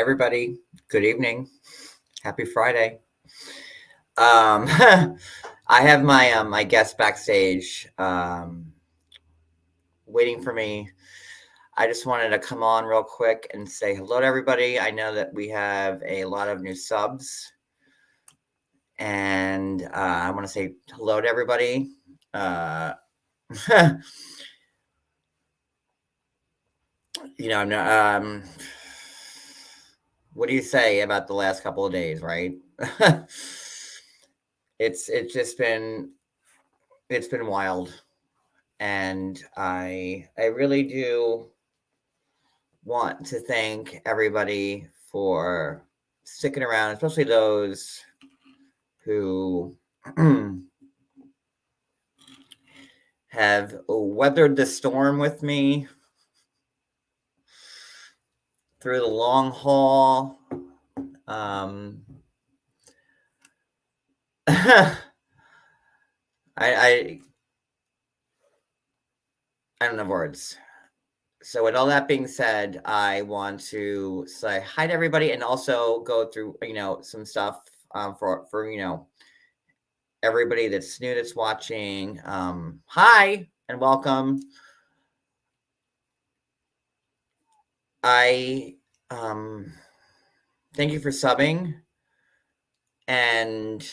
everybody. Good evening. Happy Friday. I have my guest backstage waiting for me. I just wanted to come on real quick and say hello to everybody. I know that we have a lot of new subs, and I want to say hello to everybody. I'm not. What do you say about the last couple of days, right? it's been wild, and I really do want to thank everybody for sticking around, especially those who have weathered the storm with me through the long haul. I don't have words. So with all that being said, I want to say hi to everybody and also go through, some stuff for everybody that's new that's watching. Hi and welcome. I thank you for subbing, and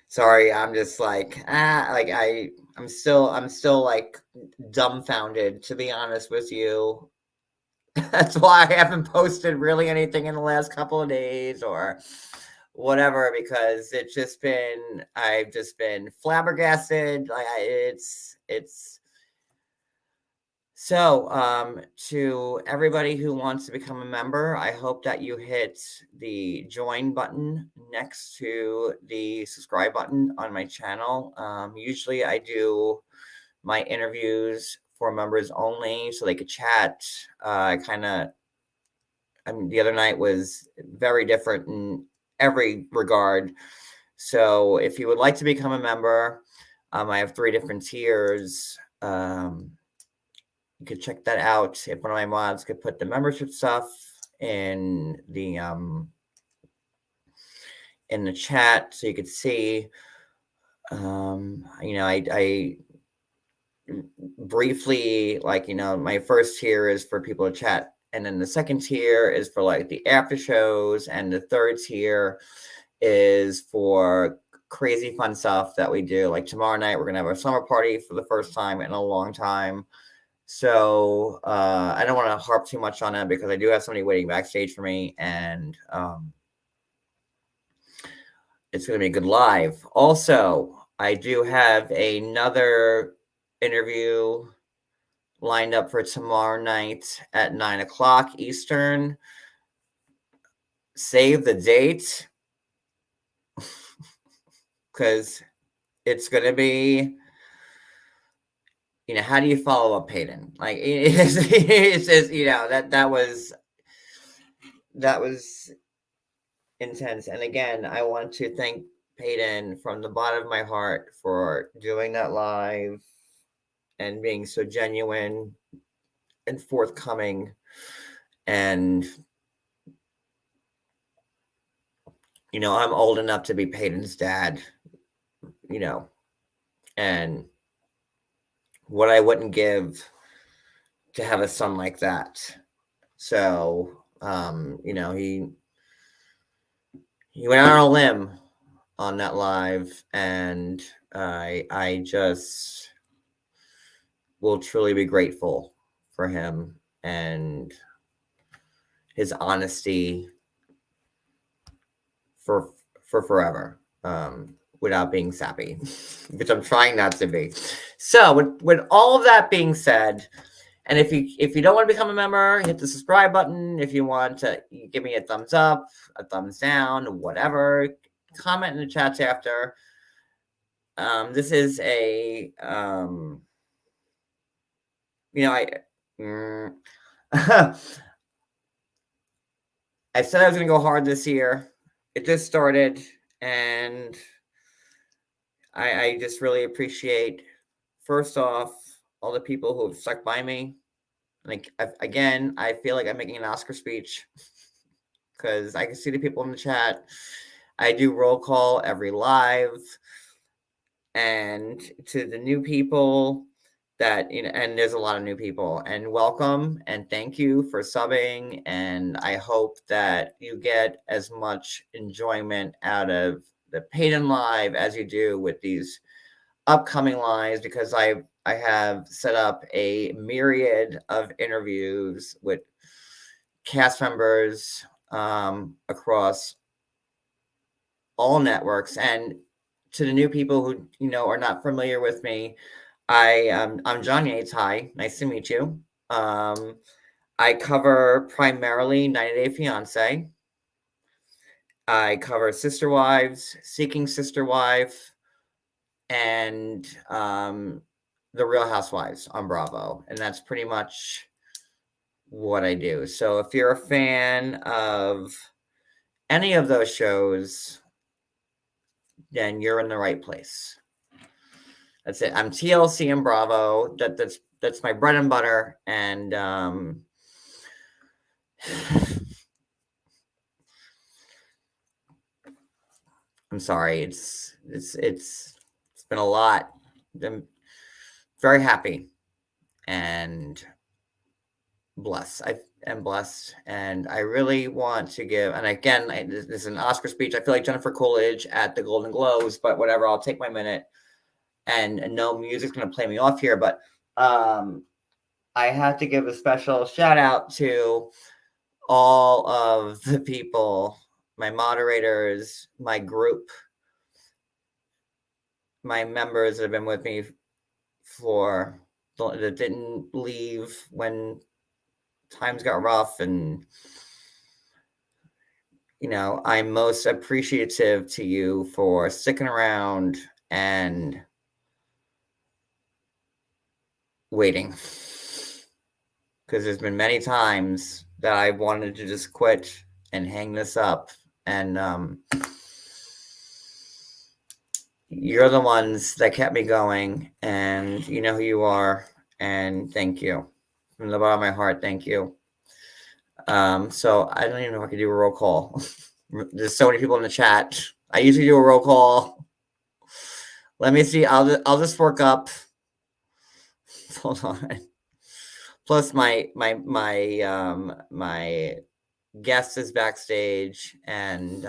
sorry, I'm just like I'm still like dumbfounded, to be honest with you. That's why I haven't posted really anything in the last couple of days or whatever, because I've just been flabbergasted. It's so, to everybody who wants to become a member, I hope that you hit the join button next to the subscribe button on my channel. Usually I do my interviews for members only so they could chat. The other night was very different in every regard. So if you would like to become a member, I have 3 different tiers. You could check that out. If one of my mods could put the membership stuff in the chat so you could see. I briefly, my first tier is for people to chat, and then the second tier is for like the after shows, and the third tier is for crazy fun stuff that we do. Like tomorrow night, we're gonna have a summer party for the first time in a long time. So I don't want to harp too much on it because I do have somebody waiting backstage for me, and it's going to be a good live. Also, I do have another interview lined up for tomorrow night at 9:00 Eastern. Save the date because it's going to be, how do you follow up Peyton? Like it's just, that was intense. And again, I want to thank Peyton from the bottom of my heart for doing that live and being so genuine and forthcoming. And I'm old enough to be Peyton's dad, and what I wouldn't give to have a son like that. So he went out on a limb on that live, and I just will truly be grateful for him and his honesty for forever, without being sappy, which I'm trying not to be. So with all of that being said, and if you don't want to become a member, hit the subscribe button. If you want to give me a thumbs up, a thumbs down, whatever, comment in the chats after. This is a I said I was going to go hard this year. It just started, and I just really appreciate, first off, all the people who have stuck by me Like, again, I feel like I'm making an Oscar speech because I can see the people in the chat. I do roll call every live. And to the new people that, and there's a lot of new people, and welcome and thank you for subbing. And I hope that you get as much enjoyment out of the Payton Live as you do with these upcoming lives, because I have set up a myriad of interviews with cast members across all networks. And to the new people who are not familiar with me, I'm John Yates. Hi, nice to meet you. I cover primarily 90 Day Fiance. I cover Sister Wives, Seeking Sister Wife, and The Real Housewives on Bravo, and that's pretty much what I do. So if you're a fan of any of those shows, then you're in the right place. That's it. I'm TLC and Bravo. That's my bread and butter. And I'm sorry. It's been a lot. I'm very happy and blessed. I am blessed, and I really want to give. And again, this is an Oscar speech. I feel like Jennifer Coolidge at the Golden Globes, but whatever. I'll take my minute. And no music's going to play me off here, but I have to give a special shout out to all of the people, my moderators, my group, my members that have been with me that didn't leave when times got rough. And, I'm most appreciative to you for sticking around and waiting, because there's been many times that I wanted to just quit and hang this up, and you're the ones that kept me going, and you know who you are, and thank you from the bottom of my heart. Thank you. So I don't even know if I can do a roll call. There's so many people in the chat. I usually do a roll call. Let me see. I'll just work up. Hold on. Plus my guest is backstage, and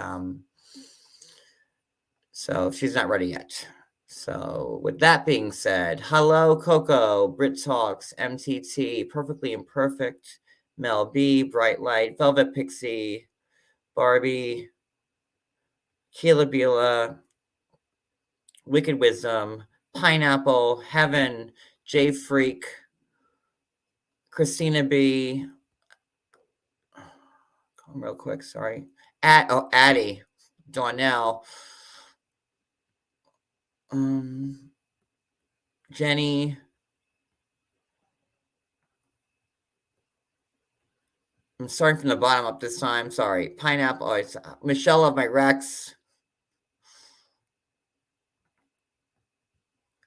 so she's not ready yet. So with that being said, hello Coco, Brit Talks, MTT, Perfectly Imperfect, Mel B, Bright Light, Velvet Pixie, Barbie, Keela Bila, Wicked Wisdom, Pineapple, Heaven, J Freak, Christina B. Real quick, sorry. Addie, Donnell, Jenny, I'm starting from the bottom up this time. Sorry. Pineapple. Oh, it's Michelle of my Rex.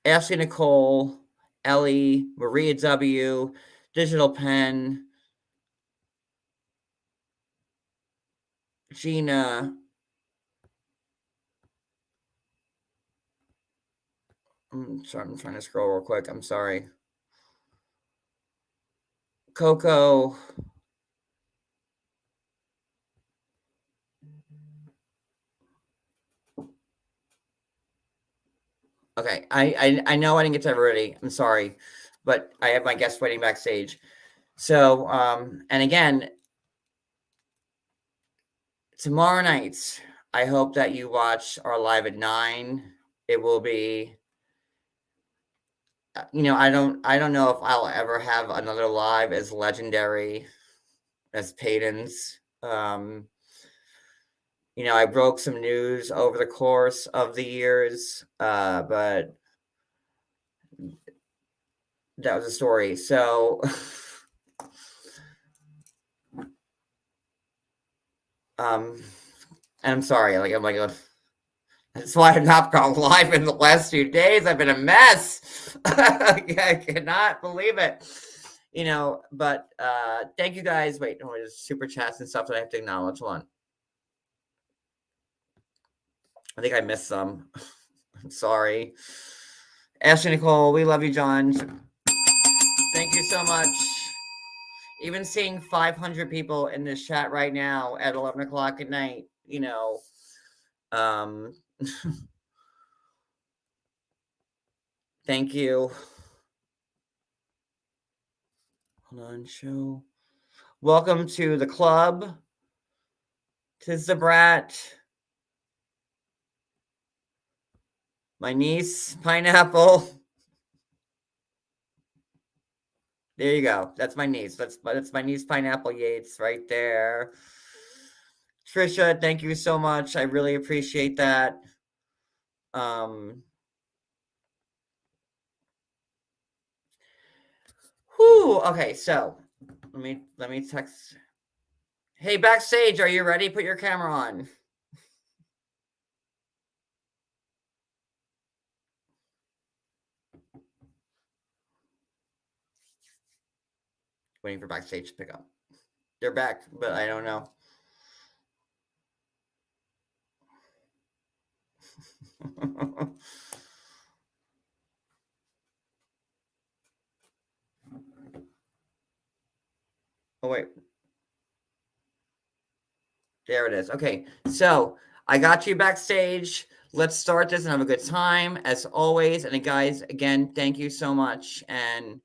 Ashley Nicole, Ellie, Maria W, Digital Pen, Gina, I'm sorry, I'm trying to scroll real quick. I'm sorry. Coco. Okay, I know I didn't get to everybody. I'm sorry, but I have my guests waiting backstage. So, and again, tomorrow night, I hope that you watch our live at 9. It will be, I don't know if I'll ever have another live as legendary as Payton's. I broke some news over the course of the years, but that was a story. So, and I'm sorry, that's why I've not gone live in the last few days. I've been a mess. I cannot believe it. But thank you guys. Wait, no, there's super chats and stuff that I have to acknowledge. One. I think I missed some. I'm sorry. Ashley Nicole, we love you, John. Thank you so much. Even seeing 500 people in this chat right now at 11 o'clock at night, thank you. Hold on, show. Welcome to the club. Tis the brat. My niece, Pineapple. There you go. That's my niece. That's my niece, Pineapple Yates, right there. Trisha, thank you so much. I really appreciate that. Whew. Okay, so let me text. Hey, backstage, are you ready? Put your camera on. Waiting for backstage to pick up. They're back, but I don't know. Oh, wait. There it is. Okay, so I got you backstage. Let's start this and have a good time, as always. And guys, again, thank you so much. And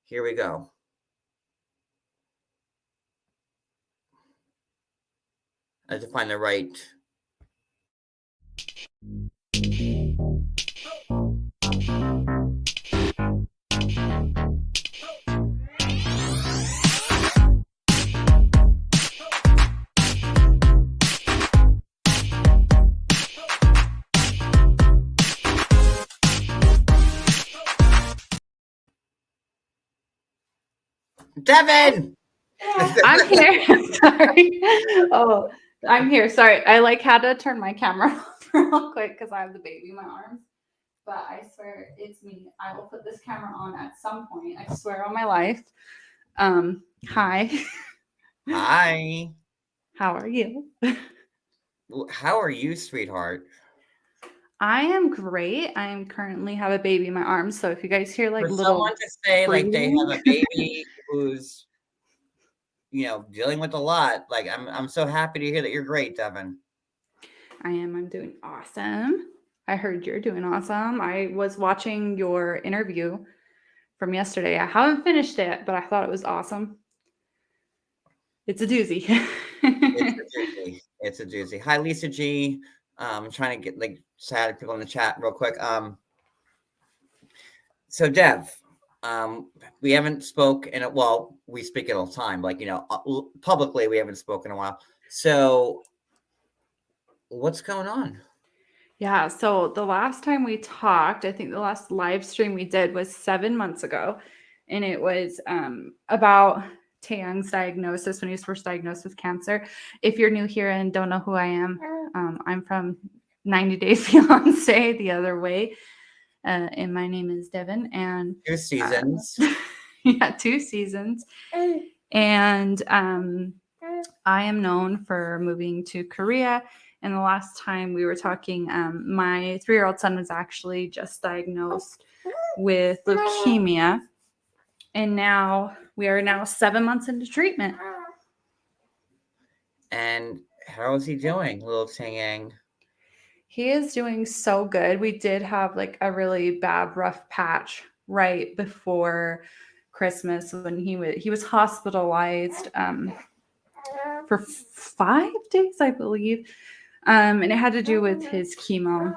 here we go. I have to find the right. Devin! I'm here. Sorry. Oh, I'm here. Sorry. I had to turn my camera off real quick because I have the baby in my arms. But I swear it's me. I will put this camera on at some point. I swear on my life. Hi. Hi. How are you? How are you, sweetheart? I am great. I am currently have a baby in my arms. So if you guys hear For little someone to say breathing, they have a baby who's dealing with a lot, I'm so happy to hear that you're great, Devin. I am. I'm doing awesome. I heard you're doing awesome. I was watching your interview from yesterday. I haven't finished it, but I thought it was awesome. It's a doozy. It's a doozy. Hi, Lisa G. I'm trying to get sad people in the chat real quick. So Dev, we haven't spoken we speak all the time, publicly we haven't spoken in a while. So what's going on? Yeah, so the last time we talked, I think the last live stream we did was 7 months ago, and it was about Taeyang's diagnosis when he was first diagnosed with cancer. If you're new here and don't know who I am, I'm from 90 Day Fiancé, the other way, and my name is Devin. And 2 seasons. Yeah, 2 seasons. And I am known for moving to Korea. And the last time we were talking, my 3-year-old son was actually just diagnosed with leukemia. And we are now 7 months into treatment. And how is he doing, little Taeyang? He is doing so good. We did have a really bad, rough patch right before Christmas when he was hospitalized for 5 days, I believe. And it had to do with his chemo.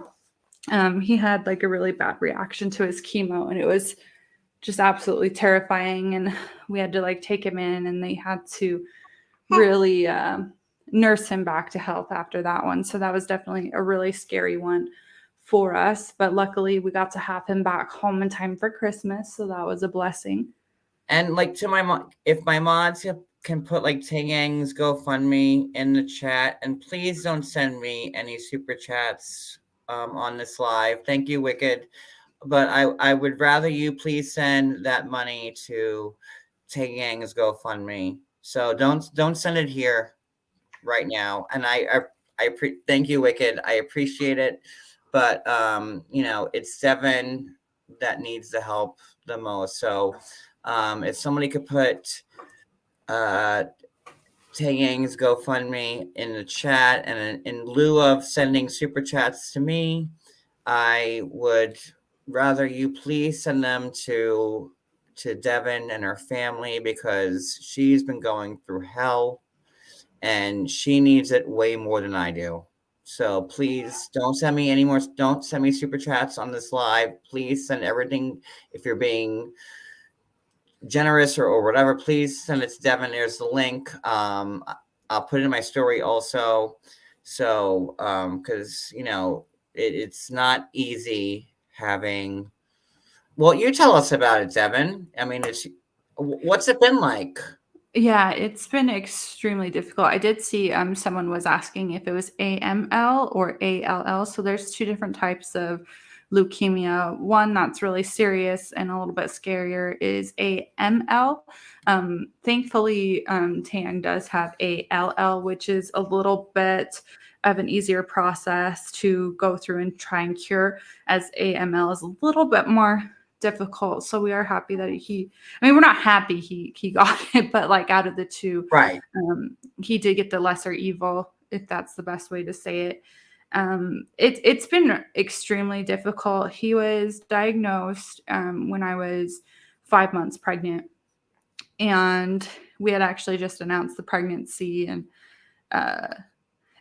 He had a really bad reaction to his chemo, and it was just absolutely terrifying. And we had to take him in, and they had to really nurse him back to health after that one. So that was definitely a really scary one for us. But luckily, we got to have him back home in time for Christmas. So that was a blessing. And to my mom, if my mods can put Taeyang's GoFundMe in the chat, and please don't send me any super chats on this live. Thank you, Wicked. But I would rather you please send that money to Taeyang's GoFundMe. So don't send it here right now. And thank you, Wicked. I appreciate it. But it's Devin that needs the help the most. So if somebody could put Taeyang's GoFundMe in the chat, and in lieu of sending super chats to me, I would rather you please send them to Devin and her family, because she's been going through hell and she needs it way more than I do. So please don't send me any more. Don't send me super chats on this live. Please send everything. If you're being generous or whatever, please send it to Devin. There's the link. I'll put it in my story also. So, because it's not easy having. Well, you tell us about it, Devin. I mean, what's it been like? Yeah, it's been extremely difficult. I did see someone was asking if it was AML or ALL. So there's two different types of leukemia. One that's really serious and a little bit scarier is AML. Thankfully, Tan does have ALL, which is a little bit of an easier process to go through and try and cure, as AML is a little bit more difficult. So we are happy that we're not happy he got it, but like out of the two, Right. He did get the lesser evil, if that's the best way to say it. It's been extremely difficult. He was diagnosed when I was 5 months pregnant, and we had actually just announced the pregnancy, and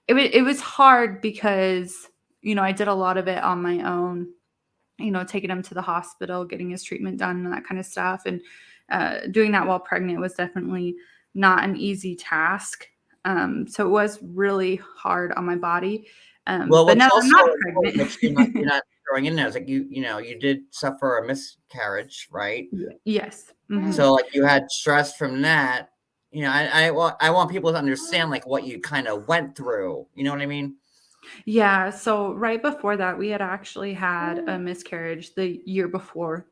it was hard because I did a lot of it on my own, taking him to the hospital, getting his treatment done, and that kind of stuff. And doing that while pregnant was definitely not an easy task. So it was really hard on my body. Well, But what's now that I'm also not important, which pregnant. you're not throwing in there, is like you did suffer a miscarriage, right? Yes. Mm-hmm. So like you had stress from that. I want people to understand like what you kind of went through. You know what I mean? Yeah. So right before that, we had actually had a miscarriage the year before.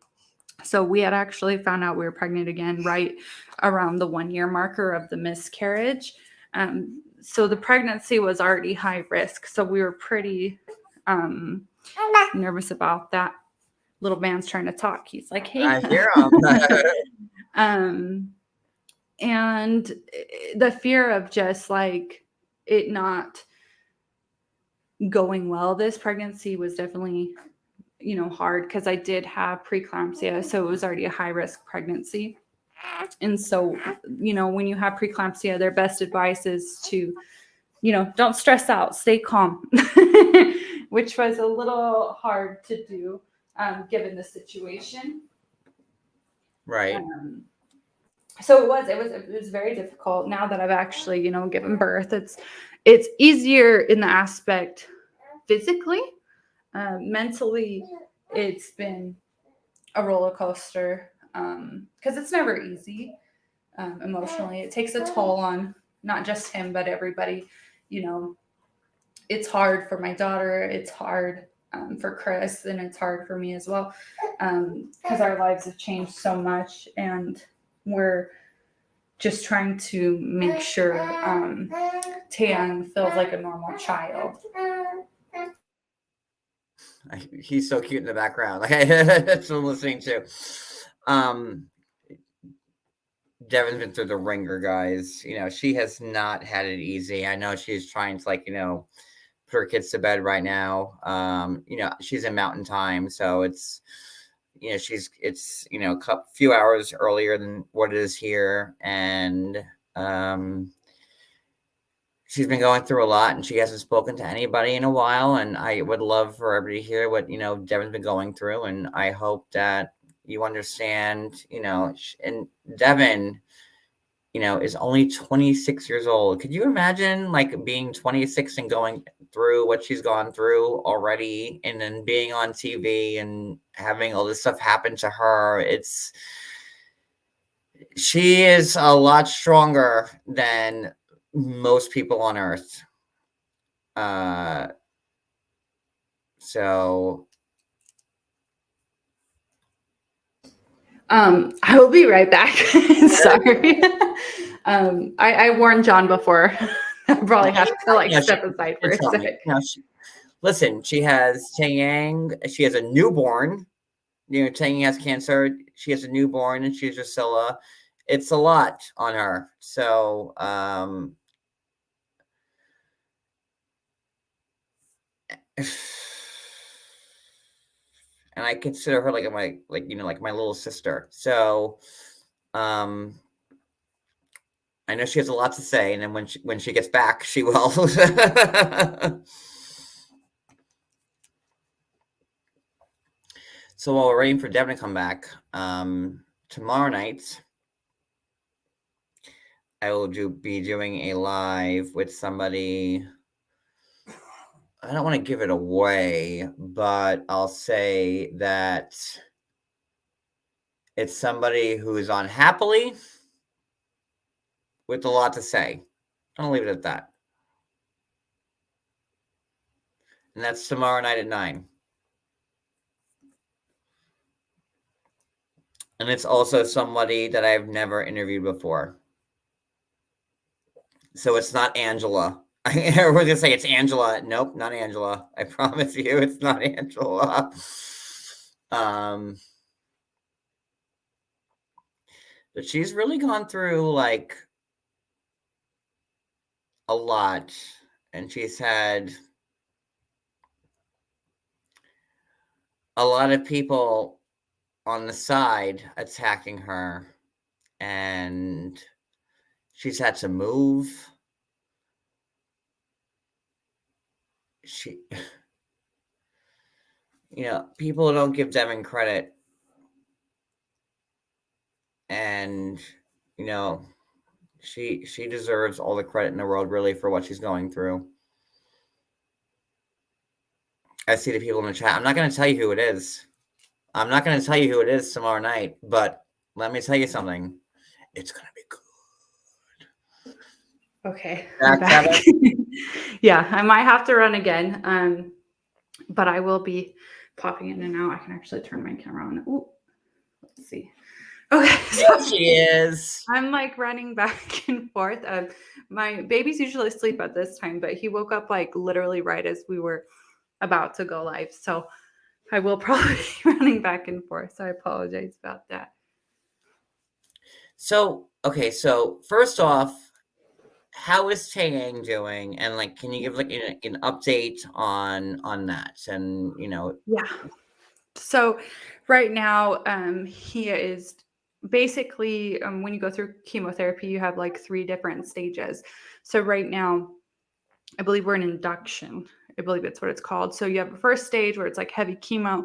So we had actually found out we were pregnant again right around the 1 year marker of the miscarriage. So the pregnancy was already high risk. So we were pretty nervous about that. Little man's trying to talk. He's like, hey. I hear And the fear of just like it not going well, this pregnancy was definitely hard, because I did have preeclampsia, so it was already a high risk pregnancy. And so when you have preeclampsia, their best advice is to don't stress out, stay calm. Which was a little hard to do given the situation. right. So it was very difficult. Now that I've actually given birth, it's easier in the aspect physically. Mentally, it's been a roller coaster, because it's never easy. Emotionally, it takes a toll on not just him but everybody. It's hard for my daughter, it's hard for Chris, and it's hard for me as well, because our lives have changed so much, and we're just trying to make sure Tan feels like a normal child. He's so cute in the background. Like that's what I'm listening to. Devin's been through the ringer, guys. She has not had it easy. I know she's trying to put her kids to bed right now. She's in mountain time, so it's it's a few hours earlier than what it is here, and she's been going through a lot, and she hasn't spoken to anybody in a while. And I would love for everybody to hear what Devin's been going through, and I hope that you understand. And Devin, is only 26 years old. Could you imagine being 26 and going through what she's gone through already, and then being on TV and having all this stuff happen to her? She is a lot stronger than most people on earth. So I will be right back. Sorry. I warned John before. I probably have to like No, step aside for a tell me. sec. No, listen, she has Taeyang. She has a newborn. Taeyang has cancer. She has a newborn, and she's Drusilla. It's a lot on her. So, and I consider her like my little sister. So, I know she has a lot to say, and then when she gets back, she will. So while we're waiting for Devin to come back, tomorrow night I will be doing a live with somebody. I don't want to give it away, but I'll say that it's somebody who is on happily with a lot to say. I'll leave it at that. And that's tomorrow night at 9. And it's also somebody that I've never interviewed before. So it's not Angela. We're going to say it's Angela. Nope, not Angela. I promise you it's not Angela. But she's really gone through like a lot. And she's had a lot of people on the side attacking her. And she's had to move. People don't give Devin credit. And, she deserves all the credit in the world, really, for what she's going through. I see the people in the chat. I'm not going to tell you who it is. I'm not going to tell you who it is tomorrow night, but let me tell you something. It's going to be good. Okay. I'm back. Yeah, I might have to run again. But I will be popping in and out. I can actually turn my camera on. Ooh, let's see. Okay. There she is. I'm like running back and forth. My baby's usually asleep at this time, but he woke up like literally right as we were about to go live. So I will probably be running back and forth. So I apologize about that. So, okay. So first off, how is Taeyang doing? And like, can you give like an update on that? And Yeah. So right now, he is basically when you go through chemotherapy, you have like 3 different stages. So right now, I believe we're in induction. I believe it's what it's called. So you have a first stage where it's like heavy chemo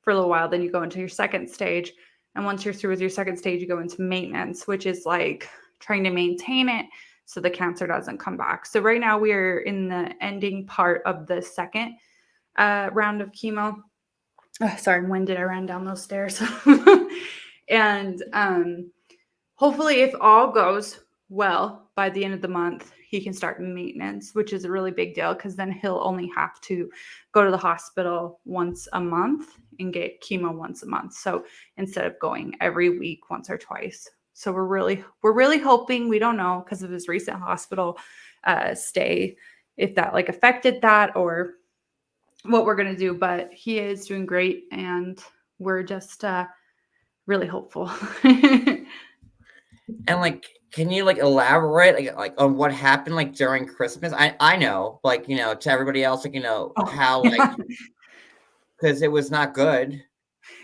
for a little while. Then you go into your second stage. And once you're through with your second stage, you go into maintenance, which is like trying to maintain it so the cancer doesn't come back. So right now we are in the ending part of the second round of chemo. Oh, sorry, when did I run down those stairs? And hopefully, if all goes well by the end of the month, he can start maintenance, which is a really big deal because then he'll only have to go to the hospital once a month and get chemo once a month. So instead of going every week, once or twice. So we're really hoping, we don't know because of his recent hospital stay, if that like affected that or what we're going to do, but he is doing great and we're just really hopeful. And like, can you like elaborate like on what happened like during Christmas? I know, like, to everybody else, like, how like, because it was not good.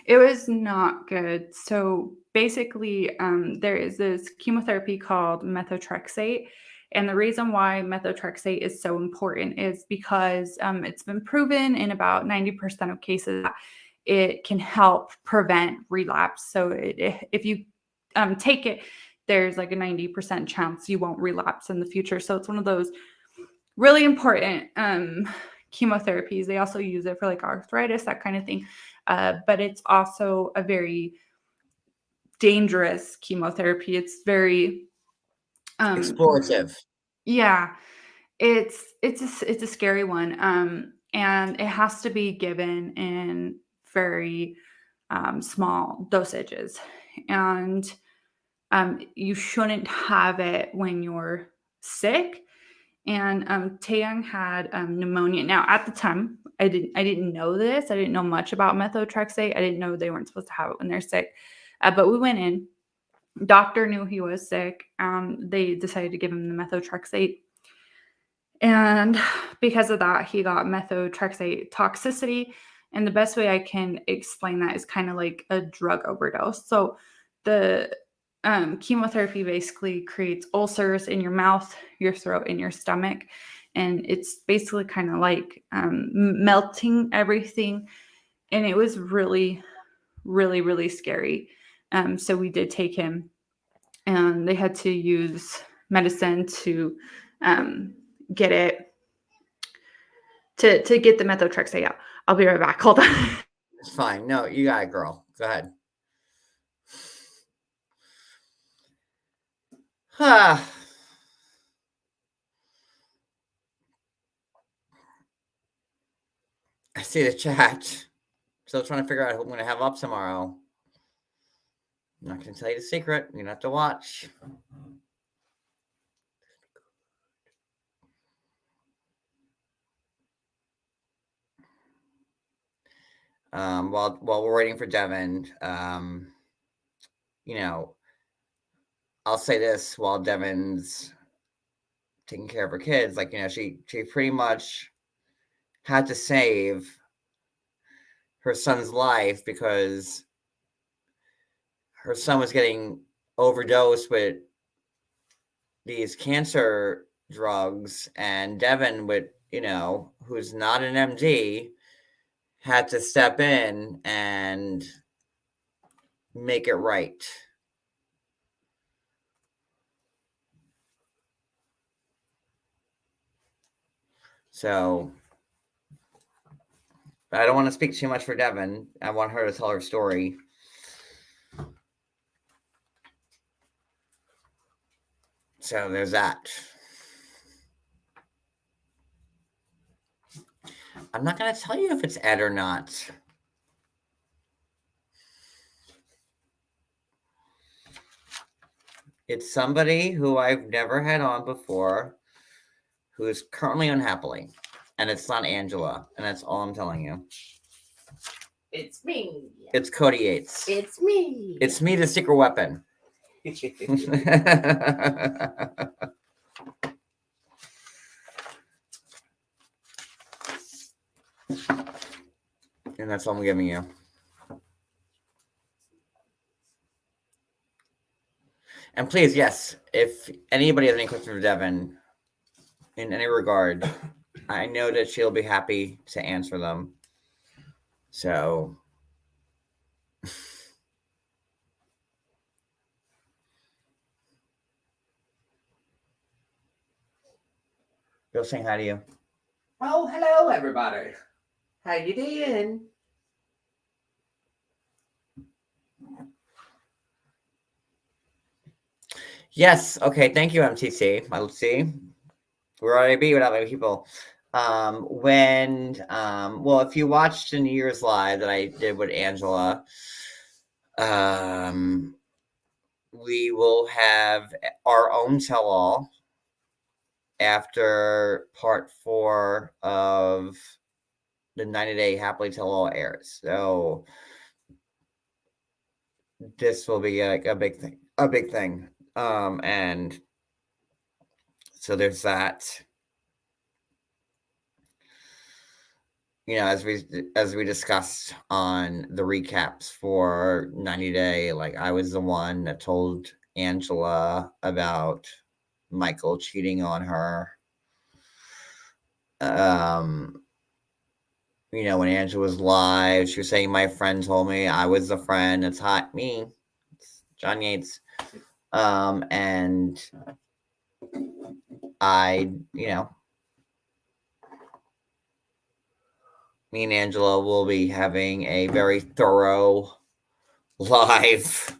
It was not good. So basically, there is this chemotherapy called methotrexate. And the reason why methotrexate is so important is because it's been proven in about 90% of cases that it can help prevent relapse. So if you take it, there's like a 90% chance you won't relapse in the future. So it's one of those really important chemotherapies. They also use it for like arthritis, that kind of thing. But it's also a very dangerous chemotherapy. It's very Explorative. Yeah, it's a scary one. And it has to be given in very small dosages. and you shouldn't have it when you're sick. And Taeyang had pneumonia. Now, at the time, I didn't know this. I didn't know much about methotrexate. I didn't know they weren't supposed to have it when they're sick. But we went in. Doctor knew he was sick. They decided to give him the methotrexate. And because of that, he got methotrexate toxicity. And the best way I can explain that is kind of like a drug overdose. So the chemotherapy basically creates ulcers in your mouth, your throat, and your stomach. And it's basically kind of like melting everything. And it was really, really, really scary. So we did take him, and they had to use medicine to get it, to get the methotrexate out. I'll be right back. Hold on. It's fine. No, you got it, girl. Go ahead. I see the chat. Still trying to figure out who I'm going to have up tomorrow. I'm not going to tell you the secret. You're going to have to watch. While we're waiting for Devin, you know, I'll say this while Devin's taking care of her kids, like, you know, she pretty much had to save her son's life because her son was getting overdosed with these cancer drugs, and Devin, with, you know, who's not an MD, had to step in and make it right. So, but I don't want to speak too much for Devin. I want her to tell her story. So there's that. I'm not going to tell you if it's Ed or not. It's somebody who I've never had on before, who is currently unhappily. And it's not Angela. And that's all I'm telling you. It's me. It's Cody Yates. It's me. It's me, the secret weapon. And that's all I'm giving you. And please, yes, if anybody has any questions for Devin in any regard, I know that she'll be happy to answer them. So, Bill saying hi to you. Oh, hello, everybody. How you doing? Yes. Okay. Thank you, MTC. Let's see. We're already beat without many people. Well, if you watched the New Year's live that I did with Angela, we will have our own tell-all after part 4 of the 90-day Happily Tell-all airs. So this will be like a big thing. And so there's that. You know, as we discussed on the recaps for 90 Day, like, I was the one that told Angela about Michael cheating on her. You know, when Angela was live, she was saying, my friend told me. I was the friend. It's hot. Me. It's John Yates. And I, you know, me and Angela will be having a very thorough live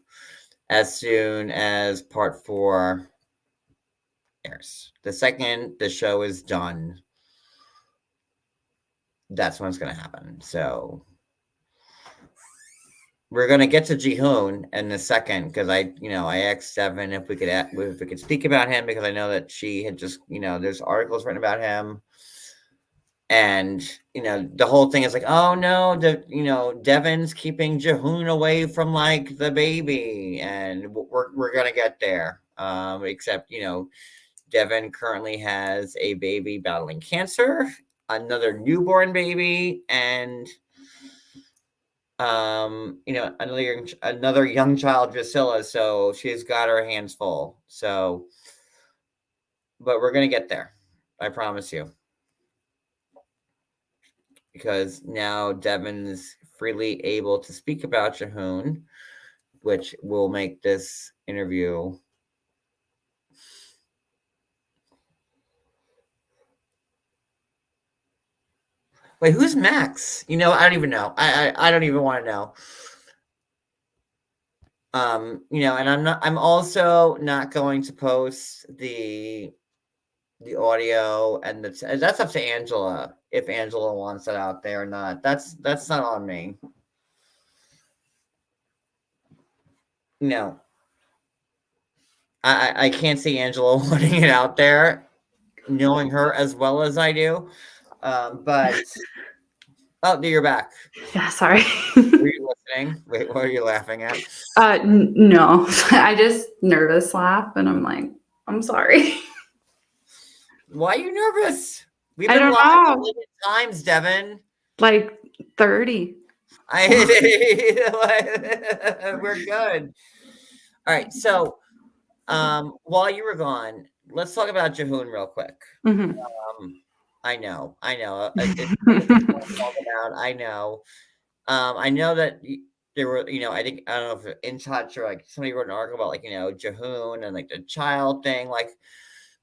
as soon as part 4 airs. The second the show is done, that's when it's going to happen. So we're gonna get to Jihoon in a second because I asked Devin if we could speak about him because I know that she had just there's articles written about him, and the whole thing is like, oh no, Devin's keeping Jihoon away from like the baby, and we're gonna get there. Except Devin currently has a baby battling cancer, another newborn baby, and another young child, Drusilla, so she's got her hands full. So, but we're gonna get there, I promise you, because now Devin's freely able to speak about Jihoon, which will make this interview. Wait, who's Max? I don't even know. I don't even want to know. And I'm also not going to post the audio, and that's up to Angela if Angela wants it out there or not. That's not on me. I can't see Angela wanting it out there, knowing her as well as I do. But oh, you're back. Yeah, sorry. Were you listening? Wait, what are you laughing at? No, I just nervous laugh, and I'm like, I'm sorry. Why are you nervous? We've I been don't live know. a million times, Devin. Like 30. We're good. All right, so while you were gone, let's talk about Jihoon real quick. Mhm. I know. It's talk about. I know. I know that there were, I think, I don't know if In Touch or like somebody wrote an article about like, Jihoon and like the child thing. Like,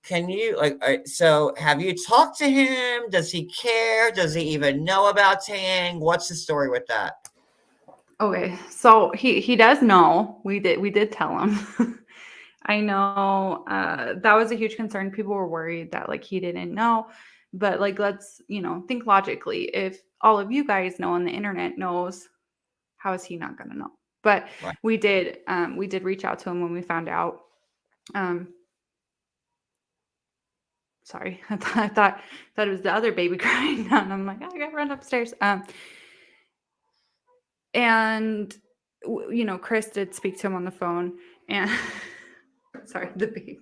can you so have you talked to him? Does he care? Does he even know about Tang? What's the story with that? Okay, so he does know. We did tell him. I know that was a huge concern. People were worried that like he didn't know, but like let's think logically. If all of you guys know and the internet knows, how is he not going to know? But Right. we did reach out to him when we found out. Sorry, I thought it was the other baby crying, and I'm like, I gotta run upstairs. And Chris did speak to him on the phone, and sorry, the baby.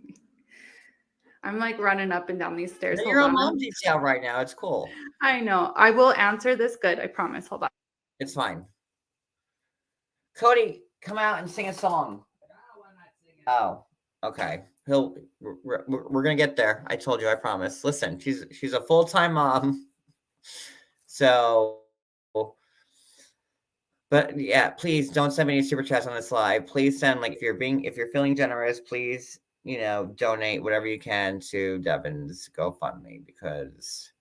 I'm like running up and down these stairs. You're on mom detail right now. It's cool. I know. I will answer this good. I promise. Hold on. It's fine. Cody, come out and sing a song. Oh, okay. We're gonna get there. I told you. I promise. Listen, she's a full-time mom. So, but yeah, please don't send me any super chats on this live. Please send if you're feeling generous, please donate whatever you can to Devin's GoFundMe, because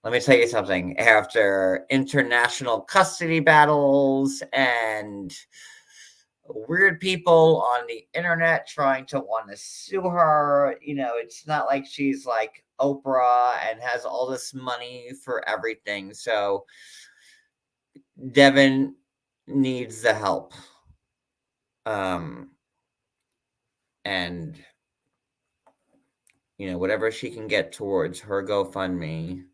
let me tell you something. After international custody battles and weird people on the internet trying to want to sue her, it's not like she's like Oprah and has all this money for everything. So Devin needs the help. And whatever she can get towards her GoFundMe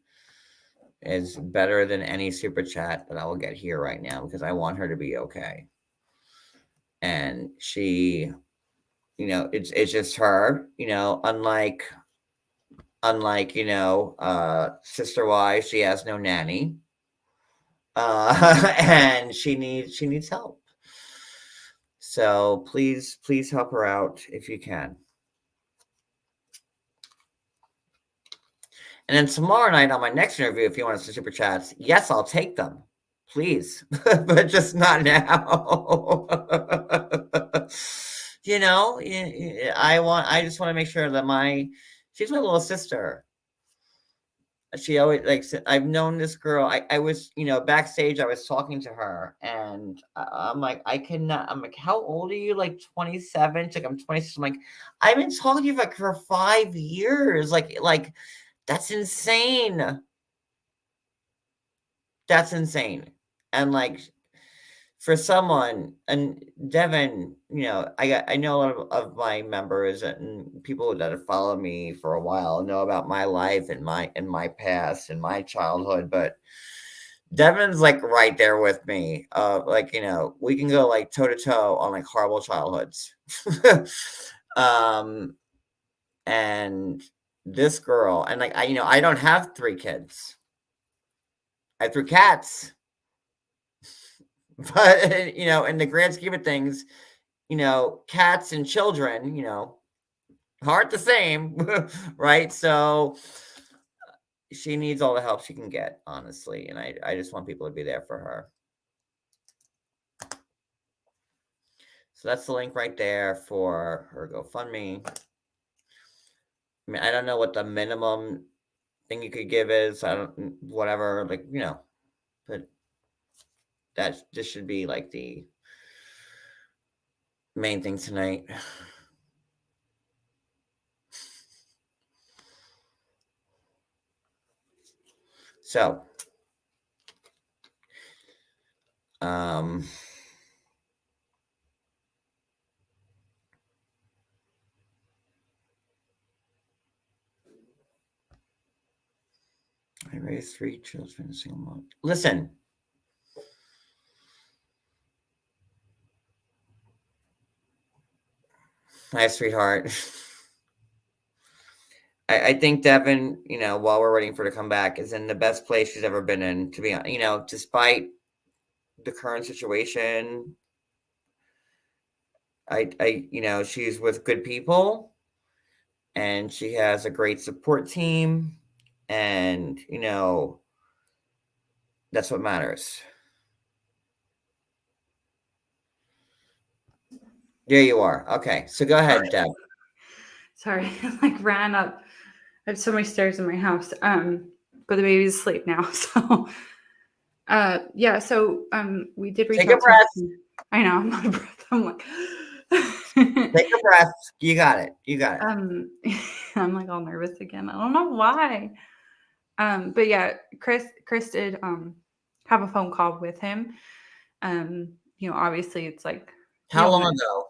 is better than any super chat that I will get here right now, because I want her to be okay. And she, it's just her, unlike Sister Wives, she has no nanny. And she needs help. So please help her out if you can. And then tomorrow night on my next interview, if you want us to super chats, yes, I'll take them, please, but just not now. I just want to make sure that she's my little sister. She always I've known this girl. I was, backstage, I was talking to her, and I'm like, I cannot. I'm like, how old are you? Like 27? She's like, I'm 26. I'm like, I've been talking to you for 5 years. Like that's insane. That's insane. And for someone, and Devin, I know a lot of my members and people that have followed me for a while know about my life and my past and my childhood, but Devin's like right there with me. We can go like toe to toe on like horrible childhoods. um, and this girl, and like I don't have 3 kids. I have 3 cats. But in the grand scheme of things, cats and children, aren't the same, right? So she needs all the help she can get, honestly, and I just want people to be there for her. So that's the link right there for her GoFundMe. I mean, I don't know what the minimum thing you could give is. I don't, whatever, but this should be like the main thing tonight. So, I raised 3 children in a single mom. Listen. Hi, sweetheart. I think Devin, while we're waiting for her to come back, is in the best place she's ever been in, to be honest. Despite the current situation, she's with good people and she has a great support team, and, that's what matters. There you are. Okay. So go ahead, Deb. Sorry, I ran up. I have so many stairs in my house. But the baby's asleep now. So yeah, so we did reach Take a out breath. I know, I'm out of breath. I'm like Take a breath. You got it. I'm like all nervous again. I don't know why. But yeah, Chris did have a phone call with him. Obviously it's like How long ago?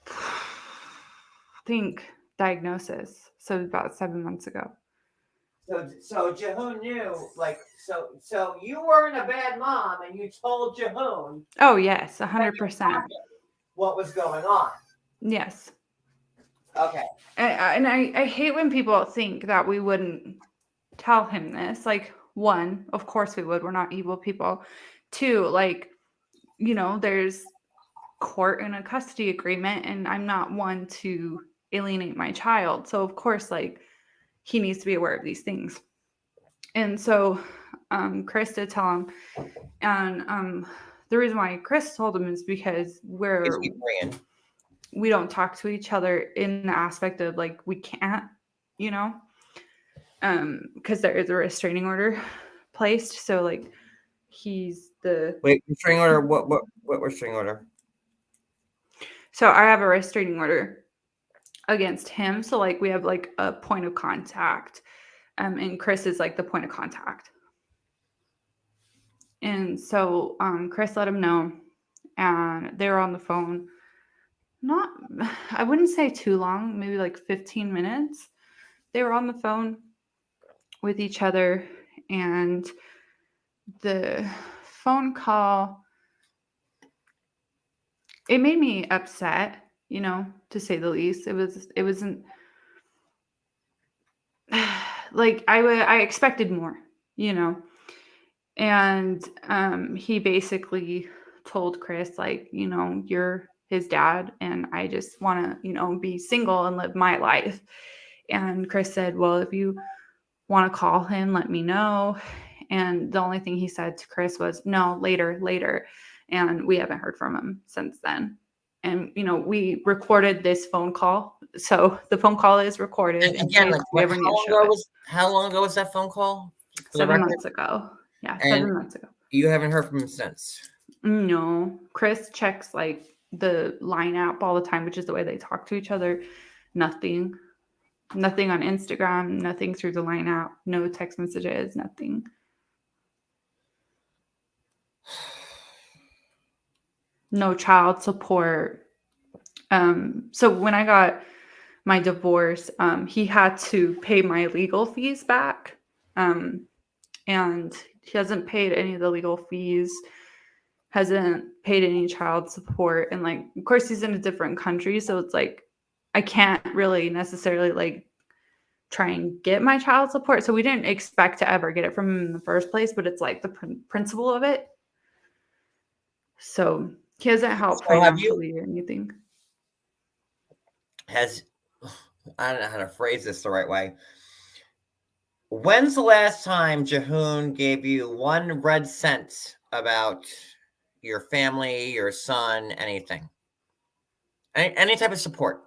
I think diagnosis. So about 7 months ago. So Jihoon knew, so you weren't a bad mom, and you told Jihoon. Oh yes, 100%. What was going on? Yes. Okay. And I hate when people think that we wouldn't tell him this. Like, 1, of course we would. We're not evil people. 2, there's court and a custody agreement, and I'm not one to alienate my child. So of course, he needs to be aware of these things. And so Chris did tell him. And the reason why Chris told him is because we don't talk to each other in the aspect of we can't, because there is a restraining order placed. So he's the restraining order. What restraining order? So I have a restraining order against him. So we have a point of contact, and Chris is the point of contact. And so Chris let him know, and they were on the phone. I wouldn't say too long, maybe 15 minutes. They were on the phone with each other, and the phone call, it made me upset, to say the least. It wasn't I expected more, and he basically told Chris, you're his dad, and I just want to, be single and live my life. And Chris said, well, if you want to call him, let me know. And the only thing he said to Chris was, no, later. And we haven't heard from him since then. And, we recorded this phone call. So the phone call is recorded. And again, how long ago was that phone call? 7 months ago. Yeah, 7 months ago. You haven't heard from him since? No. Chris checks the line app all the time, which is the way they talk to each other. Nothing on Instagram, nothing through the line app, no text messages, nothing. no child support. So when I got my divorce, he had to pay my legal fees back. And he hasn't paid any of the legal fees, hasn't paid any child support. And like, of course, he's in a different country. So it's like, I can't really necessarily like try and get my child support. So we didn't expect to ever get it from him in the first place, but it's like the principle of it. So he hasn't helped So have you financially or anything. I don't know how to phrase this the right way. When's the last time Jihoon gave you one red cent about your family, your son, anything? Any type of support?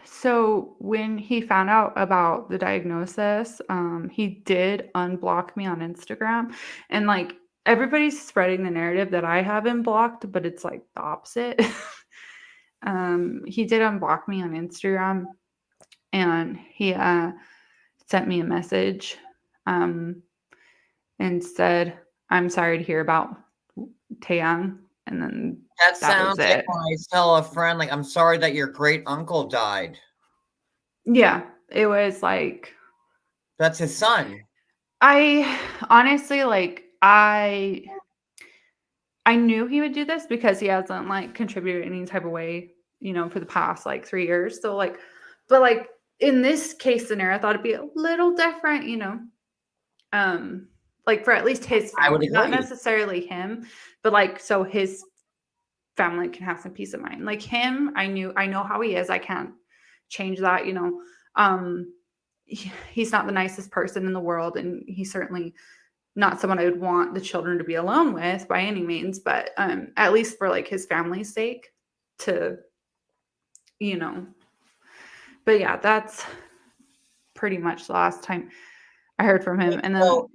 So when he found out about the diagnosis, he did unblock me on Instagram, and like everybody's spreading the narrative that I have been blocked, but it's like the opposite. He did unblock me on Instagram, and he sent me a message and said, "I'm sorry to hear about Taeyang," and then That that was sounds like it. when I tell a friend, like, I'm sorry that your great uncle died. Yeah, it was like That's his son. I honestly like I knew he would do this because he hasn't like contributed in any type of way, for the past like 3 years. So like, but like in this case scenario, I thought it'd be a little different, like for at least his I would family, not agree. necessarily him, but like so his family can have some peace of mind. Like him, I know how he is. I can't change that, he's not the nicest person in the world, and he's certainly not someone I would want the children to be alone with by any means, but at least for like his family's sake to, but yeah, that's pretty much the last time I heard from him. And then So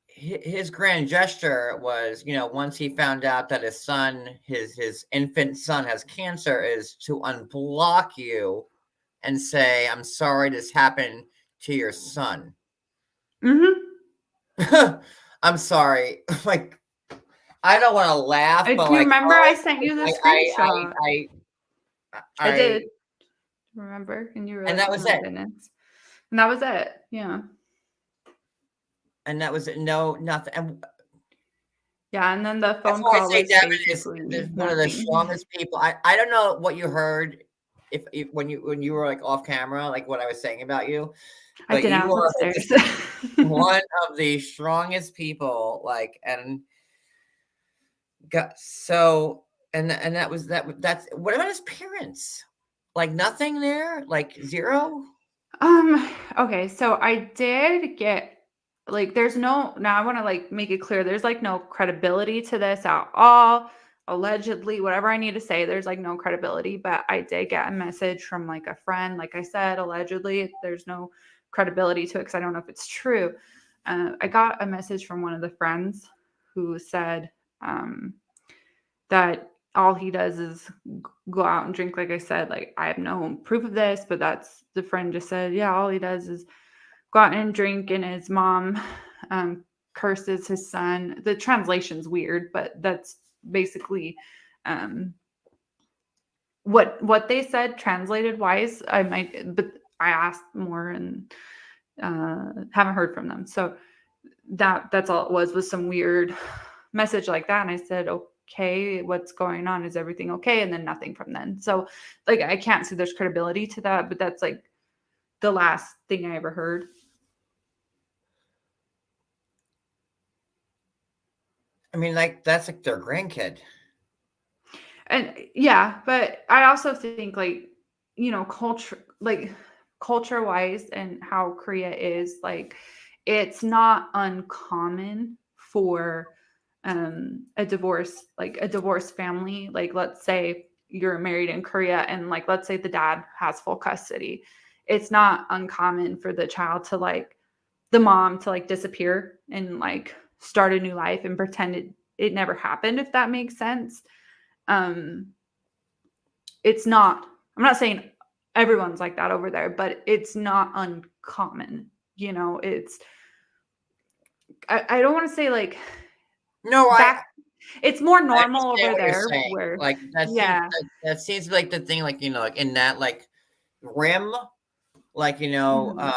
his grand gesture was, once he found out that his son, his infant son has cancer, is to unblock you and say, I'm sorry this happened to your son. I'm sorry. Like, I don't want to laugh, but you like, remember I sent you the screenshot. I did remember, and you were and like, that "Oh was my it. goodness," and that was it. Yeah, And that was it. No, nothing. And yeah, and then the that's phone why I call say was Devin basically is one of the nothing. strongest people. I don't know what you heard if when you were like off camera, like what I was saying about you, I but did. I you was are upstairs. one of the strongest people. Like, and got so and that was that's what about his parents? Like nothing there, like zero. Okay, so I did get like there's no now I want to like make it clear there's like no credibility to this at all. Allegedly, whatever I need to say, there's like no credibility, but I did get a message from like a friend. Like I said, allegedly, there's no credibility to it because I don't know if it's true. I got a message from one of the friends who said that all he does is go out and drink. Like I said, like I have no proof of this, but that's the friend just said, yeah, all he does is go out and drink, and his mom curses his son. The translation's weird, but that's basically what they said translated wise. I might, but I asked more and haven't heard from them. So that's all it was some weird message like that. And I said, okay, what's going on? Is everything okay? And then nothing from then. So like, I can't see there's credibility to that, but that's like the last thing I ever heard. I mean, like that's like their grandkid. And yeah, but I also think like, culture wise and how Korea is like, it's not uncommon for a divorced family. Like, let's say you're married in Korea and like, let's say the dad has full custody. It's not uncommon for the mom to like disappear and like start a new life and pretend it never happened, if that makes sense. It's not, I'm not saying everyone's like that over there, but it's not uncommon. It's, I don't want to say like No, back. It's more I normal understand over what you're there saying. where, Like yeah. that seems like the thing, like like in that like rim, like Mhm.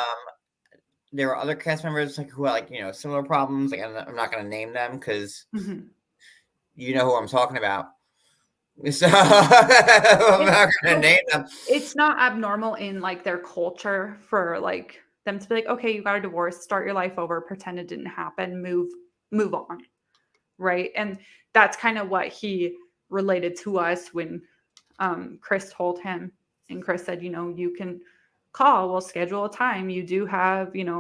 there were other cast members like who had like similar problems. Like I'm not gonna name them because Mhm. you know who I'm talking about. So I'm It's not gonna like name them. it's not abnormal in like their culture for like them to be like, okay, you got a divorce, start your life over, pretend it didn't happen, move on, right? And that's kind of what he related to us when Chris told him, and Chris said, you can call, we'll schedule a time. You do have, even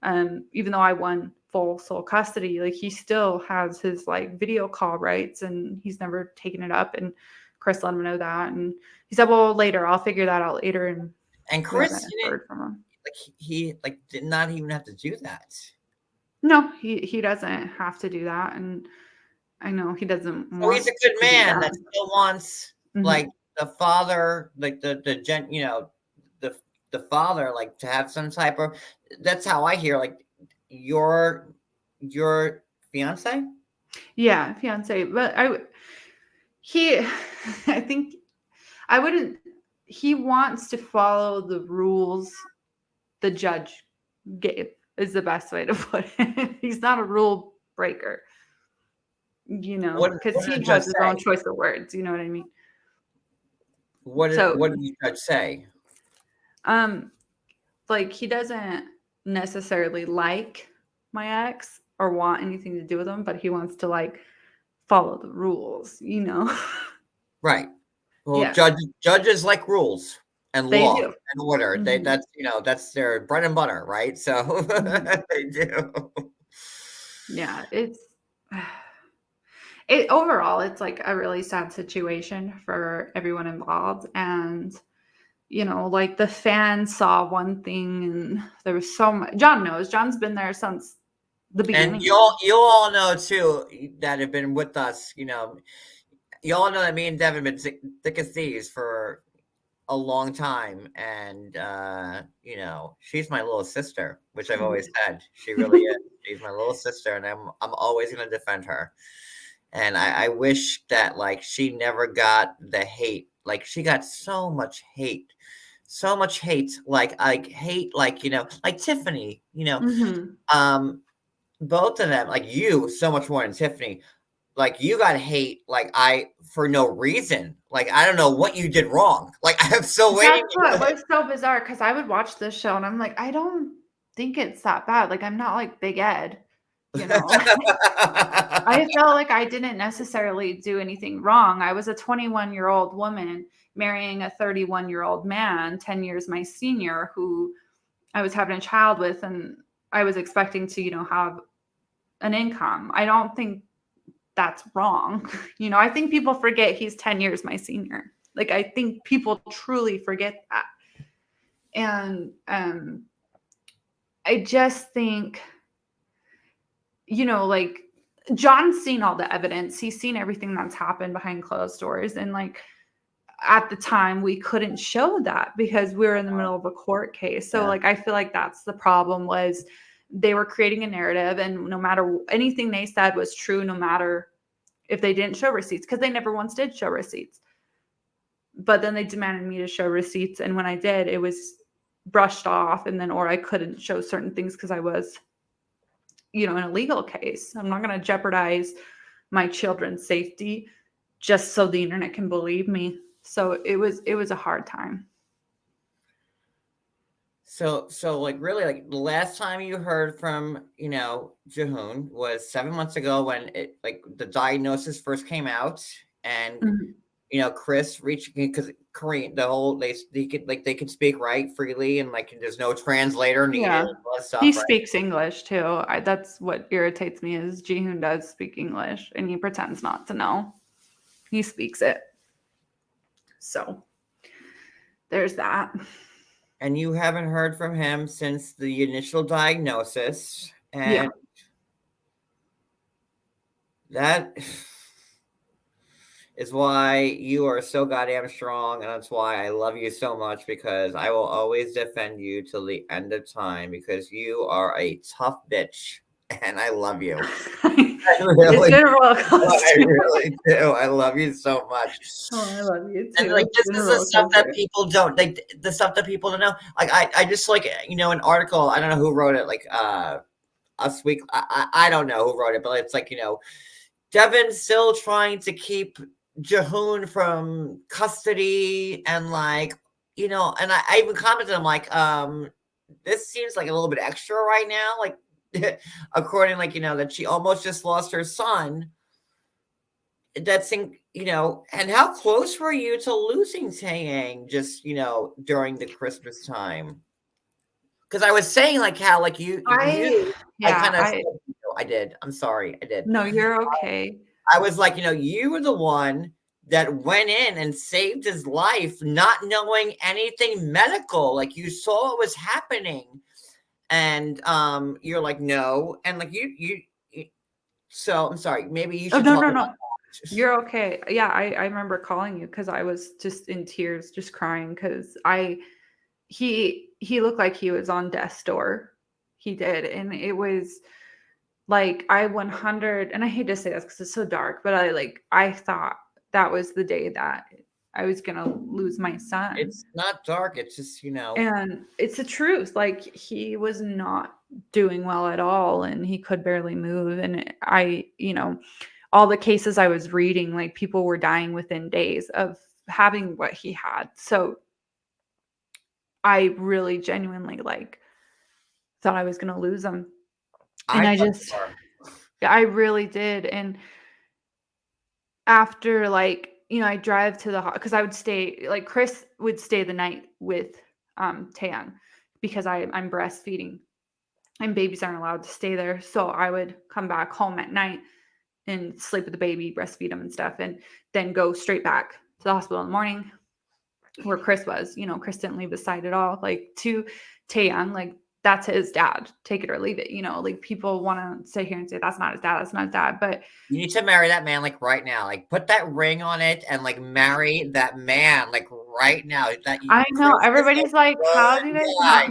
though I won full sole custody, like he still has his like video call rights and he's never taken it up. And Chris let him know that. And he said, well, later, I'll figure that out later. And And we Chris haven't didn't heard from him. like he like did not even have to do that. No, he doesn't have to do that. And I know he doesn't So he's want a good to do man that. that still wants like Mhm. the father, like the the father, like to have some type of. That's how I hear like your your fiance. Yeah, fiance. But he, I think I wouldn't, he wants to follow the rules the judge gave, is the best way to put it. He's not a rule breaker, because What did the he judge has his own say? choice of words. You know what I mean? So, What did the judge say? um, like he doesn't necessarily like my ex or want anything to do with him, but he wants to like follow the rules. Right. Well, Yeah, judges like rules and they law do. and order. They Mhm. that's their bread and butter, right? So Mhm. they do. Yeah, it overall, it's like a really sad situation for everyone involved. And, like the fans saw one thing and there was so much. John knows. John's been there since the And beginning. you all know too that have been with us. You all know that me and Devin been thick as thieves for a long time, and she's my little sister, which I've always said. She really is. She's my little sister, and I'm always gonna defend her. And I wish that like she never got the hate. Like she got so much hate. So much hate, like hate, like Tiffany, Hmm. um, both of them, like you, so much more than Tiffany. Like you got hate, like I for no reason. Like I don't know what you did wrong. Like I'm still waiting. That's what was so bizarre because I would watch this show and I'm like, I don't think it's that bad. Like, I'm not like Big Ed, you know? I felt like I didn't necessarily do anything wrong. I was a 21-year-old woman marrying a 31-year-old man, 10 years my senior, who I was having a child with, and I was expecting to, have an income. I don't think that's wrong. I think people forget he's 10 years my senior. Like, I think people truly forget that. And I just think, like, John's seen all the evidence. He's seen everything that's happened behind closed doors. And like at the time, we couldn't show that because we were in the middle of a court case. So Yeah. like I feel like that's the problem, was they were creating a narrative, and no matter anything they said was true, no matter if they didn't show receipts, because they never once did show receipts. But then they demanded me to show receipts. And when I did, it was brushed off, and then or I couldn't show certain things because I was in a legal case. I'm not going to jeopardize my children's safety just so the internet can believe me. So it was a hard time. So like really like the last time you heard from Jihoon was 7 months ago when it like the diagnosis first came out, and Chris reached because Korean the whole they could speak right freely, and like there's no translator needed Yeah. and all that He stuff, right? speaks English too. That's what irritates me, is Jihoon does speak English and he pretends not to know. He speaks it. So there's that. And you haven't heard from him since the initial diagnosis, Yeah. and that is why you are so goddamn strong, and that's why I love you so much, because I will always defend you till the end of time, because you are a tough bitch, and I love you. It's been a roller coaster. I really do. I love you so much. Oh, I love you too. And like It's this been a is the roller stuff that coaster. people don't like. The stuff that people don't know. Like I just like an article. I don't know who wrote it. Like Us Week. I don't know who wrote it, but it's like Devin's still trying to keep Jihoon from custody, and and I even commented. I'm like, this seems like a little bit extra right now. Like, according, that she almost just lost her son. That's and how close were you to losing Taeyang just during the Christmas time? Because I was saying how I kind of I did. I'm sorry, I did. No, you're okay. I was like, you were the one that went in and saved his life, not knowing anything medical. Like, you saw what was happening, and you're like, no, and like you. So I'm sorry. Maybe you should no, talk no, about no. that. You're okay. Yeah, I remember calling you because I was just in tears, just crying because he looked like he was on death's door. He did, and it was like I 100. And I hate to say this because it's so dark, but I thought that was the day that I was gonna lose my son. It's not dark. It's just And it's the truth. Like, he was not doing well at all, and he could barely move. And all the cases I was reading, like, people were dying within days of having what he had. So I really genuinely thought I was going to lose him. And I really did. And after I drive to the because I would stay, like, Chris would stay the night with Taeyang because I'm breastfeeding and babies aren't allowed to stay there. So I would come back home at night and sleep with the baby, breastfeed him and stuff, and then go straight back to the hospital in the morning where Chris was. Chris didn't leave his side at all. Like, to Taeyang, like, that's his dad. Take it or leave it. Like, people want to sit here and say that's not his dad. That's not his dad. But you need to marry that man right now. Like, put that ring on it and marry that man right now. I know everybody's like, how do you guys not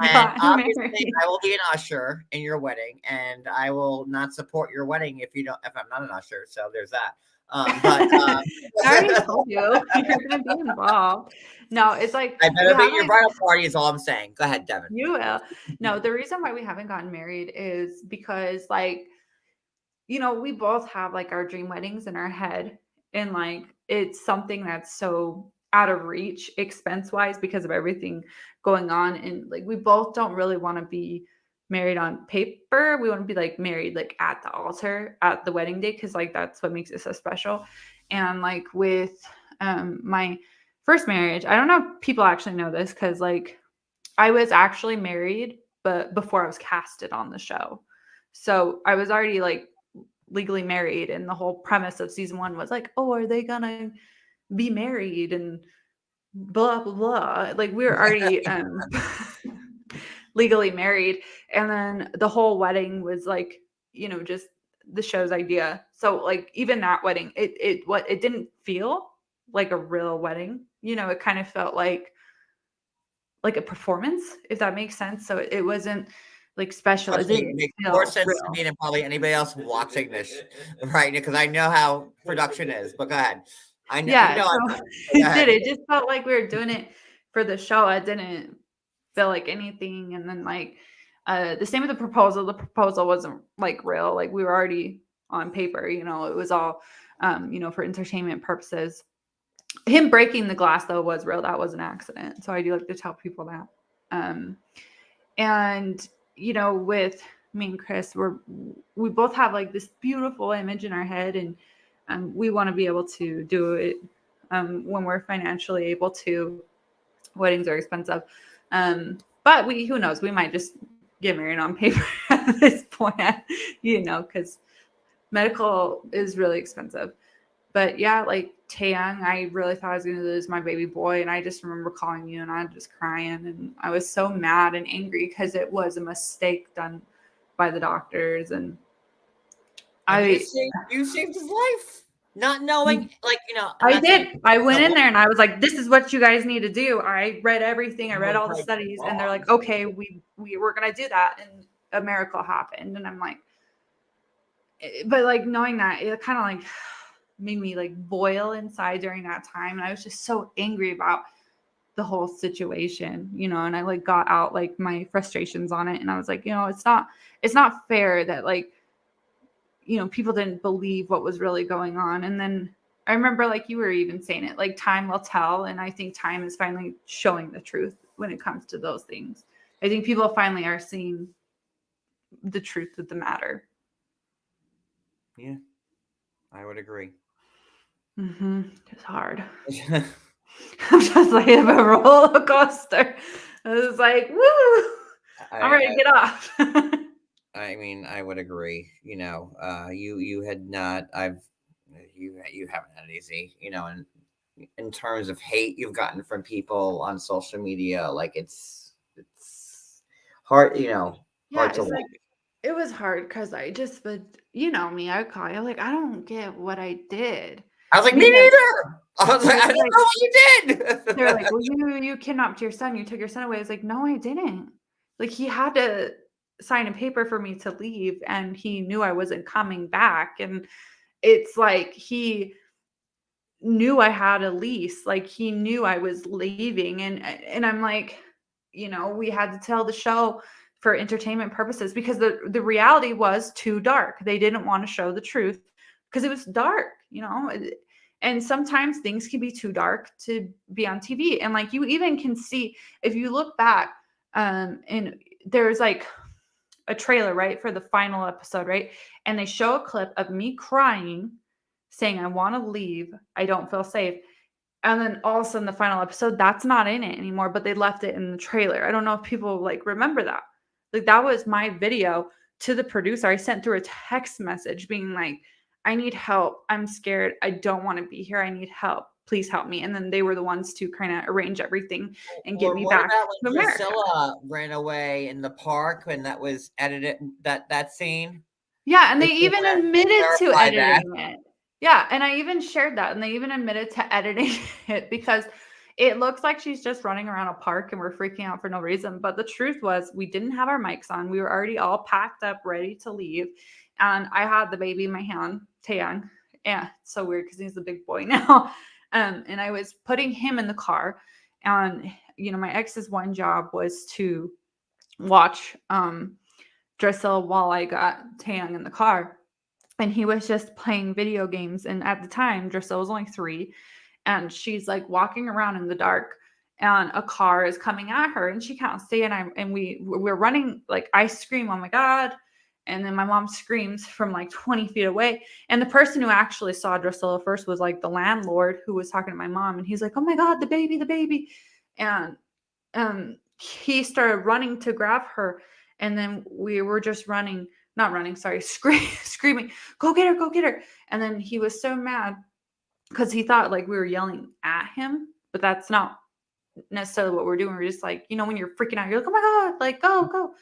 and obviously, married? I will be an usher in your wedding, and I will not support your wedding if I'm not an usher. So there's that. But I already told you you're gonna be involved. No, it's like I better be at your bridal party. Is all I'm saying. Go ahead, Devin. You will. No, the reason why we haven't gotten married is because we both have our dream weddings in our head, and it's something that's so out of reach expense wise because of everything going on, and we both don't really want to be married on paper. We want to be married at the altar at the wedding day because that's what makes it so special. And with my first marriage, I don't know if people actually know this because I was actually married but before I was casted on the show, so I was already legally married, and the whole premise of season 1 was oh, are they gonna be married and blah blah blah. We were already legally married, and then the whole wedding was just the show's idea. So even that wedding, it didn't feel like a real wedding. It kind of felt like a performance, if that makes sense. So it wasn't special. It didn't make feel more sense real to me than probably anybody else watching this right now, because I know how production is. But go ahead. I know. Yeah, so it did. It just felt like we were doing it for the show. I didn't feel like anything. And then the same with the proposal. The proposal wasn't real. We were already on paper. It was all for entertainment purposes. Him breaking the glass though was real. That was an accident. So I do like to tell people that. And with me and Chris, we both have this beautiful image in our head, and we want to be able to do it when we're financially able to. Weddings are expensive, but who knows? We might just get married on paper at this point, because medical is really expensive. But yeah, Taeyang, I really thought I was going to lose my baby boy. And I just remember calling you and I was just crying. And I was so mad and angry because it was a mistake done by the doctors. And you saved his life, not knowing, I did. I went in there and I was like, this is what you guys need to do. I read everything. I read all the studies. And they're like, okay, we were going to do that. And a miracle happened. And I'm like, but like knowing that, it kind of like made me like boil inside during that time. And I was just so angry about the whole situation, and I like got out like my frustrations on it. And I was like, it's not fair that like, people didn't believe what was really going on. And then I remember like you were even saying it, like time will tell. And I think time is finally showing the truth when it comes to those things. I think people finally are seeing the truth of the matter. Yeah, I would agree. It's hard. I'm just like a roller coaster. I was like, woo! I'm ready to get off. I mean, I would agree. You had not. You haven't had it easy. In terms of hate you've gotten from people on social media, like it's hard. Hard to watch. It was hard because I just would, me, I would call you like, I don't get what I did. I was like, me neither. I was like, I don't know what you did. They're like, well, you kidnapped your son. You took your son away. I was like, no, I didn't. Like, he had to sign a paper for me to leave, and he knew I wasn't coming back. And it's like he knew I had a lease. Like, he knew I was leaving. And I'm like, we had to tell the show for entertainment purposes because the reality was too dark. They didn't want to show the truth because it was dark, and sometimes things can be too dark to be on TV. And like, you even can see, if you look back, and there's like a trailer, right, for the final episode, right? And they show a clip of me crying, saying, I want to leave. I don't feel safe. And then all of a sudden the final episode, that's not in it anymore, but they left it in the trailer. I don't know if people like remember that. Like, that was my video to the producer. I sent through a text message being like, I need help. I'm scared. I don't want to be here. I need help. Please help me. And then they were the ones to kind of arrange everything and get me back to America. Drusilla ran away in the park when that was edited, that scene. Yeah, and they even admitted to editing it. Yeah, and I even shared that, and they even admitted to editing it because it looks like she's just running around a park and we're freaking out for no reason. But the truth was, we didn't have our mics on. We were already all packed up, ready to leave. And I had the baby in my hand, Taeyang. Yeah, it's so weird because he's a big boy now. And I was putting him in the car. And, my ex's one job was to watch Dressel while I got Taeyang in the car. And he was just playing video games. And at the time, Dressel was only 3. And she's like walking around in the dark. And a car is coming at her. And she can't see. And we're running. Like, I scream, oh my God. And then my mom screams from like 20 feet away. And the person who actually saw Drusilla first was like the landlord who was talking to my mom. And he's like, oh my God, the baby. And he started running to grab her. And then we were just screaming, go get her. And then he was so mad because he thought like we were yelling at him. But that's not necessarily what we're doing. We're just like, when you're freaking out, you're like, oh my God, like, go.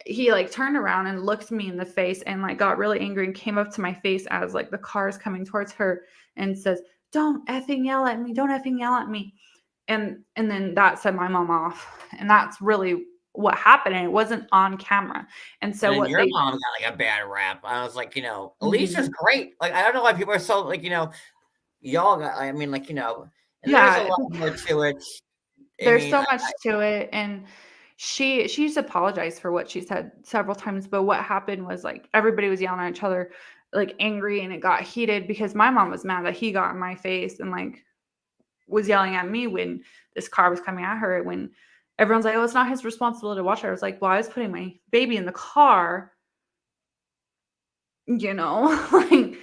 He like turned around and looked me in the face and like got really angry and came up to my face as like the car is coming towards her and says, don't effing yell at me. And then that set my mom off. And that's really what happened. And it wasn't on camera. And so your mom got like a bad rap. I was like, Alicia's great. Like, I don't know why people are so like, y'all got, I mean, like, and there's a lot more to it. There's so much to it. And she's apologized for what she said several times, but what happened was like everybody was yelling at each other, like angry, and it got heated because my mom was mad that he got in my face and like was yelling at me when this car was coming at her. When everyone's like, oh, it's not his responsibility to watch her. I was like, well, I was putting my baby in the car, like,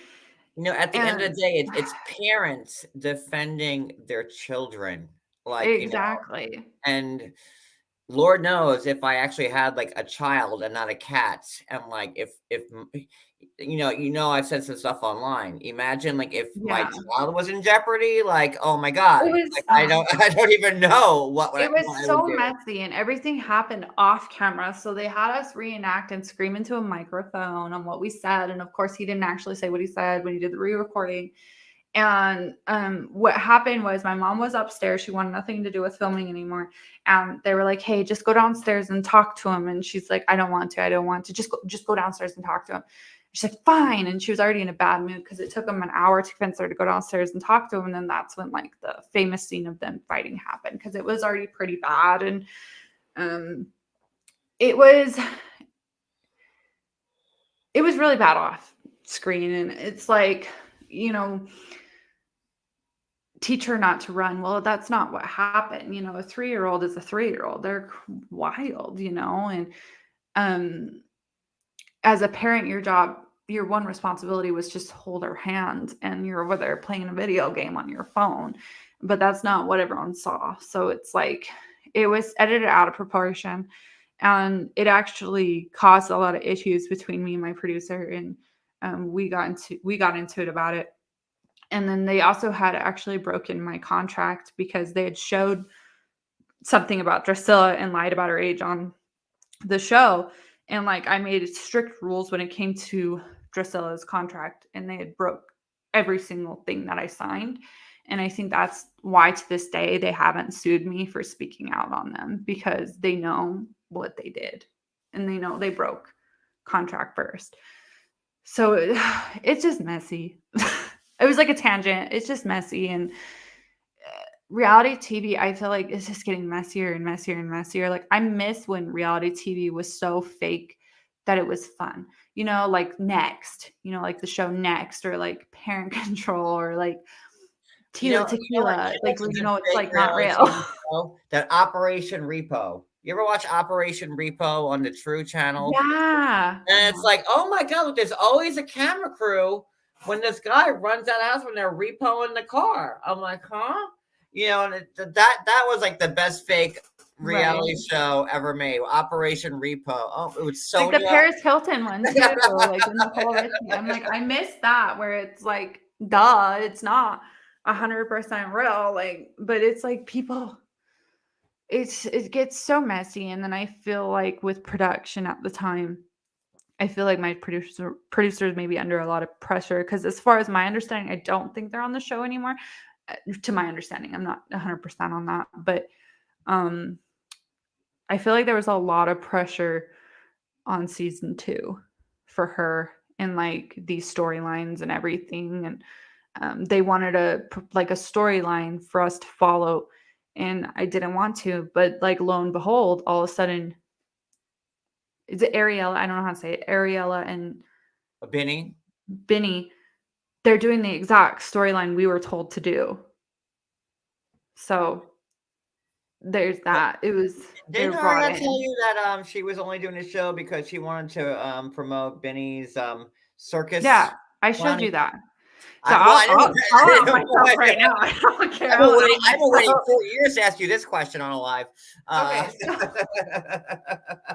at the end of the day, it's parents defending their children. Like, exactly. And Lord knows if I actually had like a child and not a cat, and like if I've said some stuff online. Imagine like if my child was in jeopardy, like, oh my God, I don't even know what it was so messy, and everything happened off camera. So they had us reenact and scream into a microphone on what we said, and of course he didn't actually say what he said when he did the re-recording. And what happened was my mom was upstairs. She wanted nothing to do with filming anymore. And they were like, hey, just go downstairs and talk to him. And she's like, I don't want to. Just go downstairs and talk to him. she's like, fine. And she was already in a bad mood because it took them an hour to convince her to go downstairs and talk to him. And then that's when like the famous scene of them fighting happened, because it was already pretty bad. And it was really bad off screen. And it's like, you know, teach her not to run. Well, that's not what happened. You know, a 3-year-old is a 3-year-old. They're wild, you know, and as a parent, your one responsibility was just hold her hand, and you're over there playing a video game on your phone. But that's not what everyone saw. So it's like, it was edited out of proportion, and it actually caused a lot of issues between me and my producer. And we got into it about it. And then they also had actually broken my contract because they had showed something about Drusilla and lied about her age on the show. And like, I made strict rules when it came to Drusilla's contract, and they had broke every single thing that I signed. And I think that's why to this day they haven't sued me for speaking out on them, because they know what they did and they know they broke contract first. So it's just messy. It was like a tangent. It's just messy. And reality TV, I feel like, is just getting messier and messier and messier. Like, I miss when reality TV was so fake that it was fun. You know, like Next, you know, like the show Next, or like Parent Control, or like Tila Tequila. Like, where, you know, it's like not real. That Operation Repo. You ever watch Operation Repo on the True channel? Yeah. And it's like, oh my God, there's always a camera crew when this guy runs out of the house when they're repoing the car. I'm like, huh? You know, and that was like the best fake reality show ever made. Operation Repo. Oh, it was so like the Paris Hilton one too. Like Nicole Richie. I'm like, I miss that, where it's like, duh, it's not 100% real. Like, but it's like people, it gets so messy. And then I feel like with production at the time, I feel like my producers may be under a lot of pressure, because as far as my understanding, I don't think they're on the show anymore. To my understanding, I'm not 100% on that, but I feel like there was a lot of pressure on season 2 for her, and like these storylines and everything. And they wanted a storyline for us to follow, and I didn't want to. But like, lo and behold, all of a sudden, is it Ariella? I don't know how to say it. Ariella and Benny, they're doing the exact storyline we were told to do. So there's that. It was. Didn't Ariella tell you that she was only doing the show because she wanted to promote Benny's circus? Yeah, I showed you that. So I'll out myself right now. I don't care. I've been waiting 4 years to ask you this question on a live. Okay.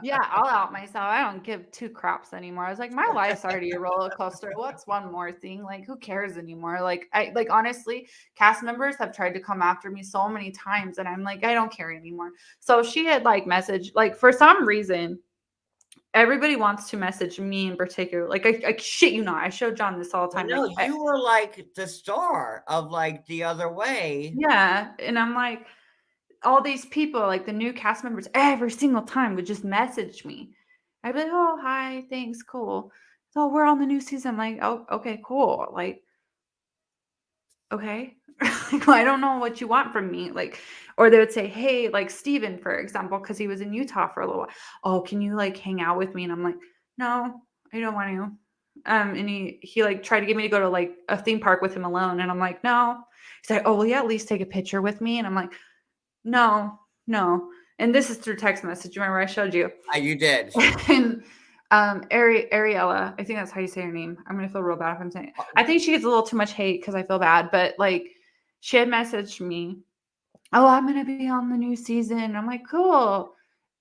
Yeah, I'll out myself. I don't give 2 craps anymore. I was like, my life's already a roller coaster. What's one more thing? Like, who cares anymore? Like, honestly, cast members have tried to come after me so many times, and I'm like, I don't care anymore. So she had like messaged, like, for some reason, everybody wants to message me in particular. Like, I shit you not, I show John this all the time. No, you were like the star of like The Other Way. Yeah, and I'm like, all these people, like the new cast members, every single time would just message me. I'd be like, oh, hi, thanks, cool. So we're on the new season. I'm like, oh, okay, cool. Like, okay. I don't know what you want from me. Like, or they would say, hey, like Steven, for example, because he was in Utah for a little while. Oh, can you like hang out with me? And I'm like, no, I don't want to. And he like tried to get me to go to like a theme park with him alone. And I'm like, no. He's like, oh, will you at least take a picture with me? And I'm like, no. And this is through text message. Remember I showed you? You did. And Ariella, I think that's how you say her name. I'm gonna feel real bad if I'm saying it. I think she gets a little too much hate because I feel bad, but like, she had messaged me, oh, I'm gonna be on the new season. I'm like, cool.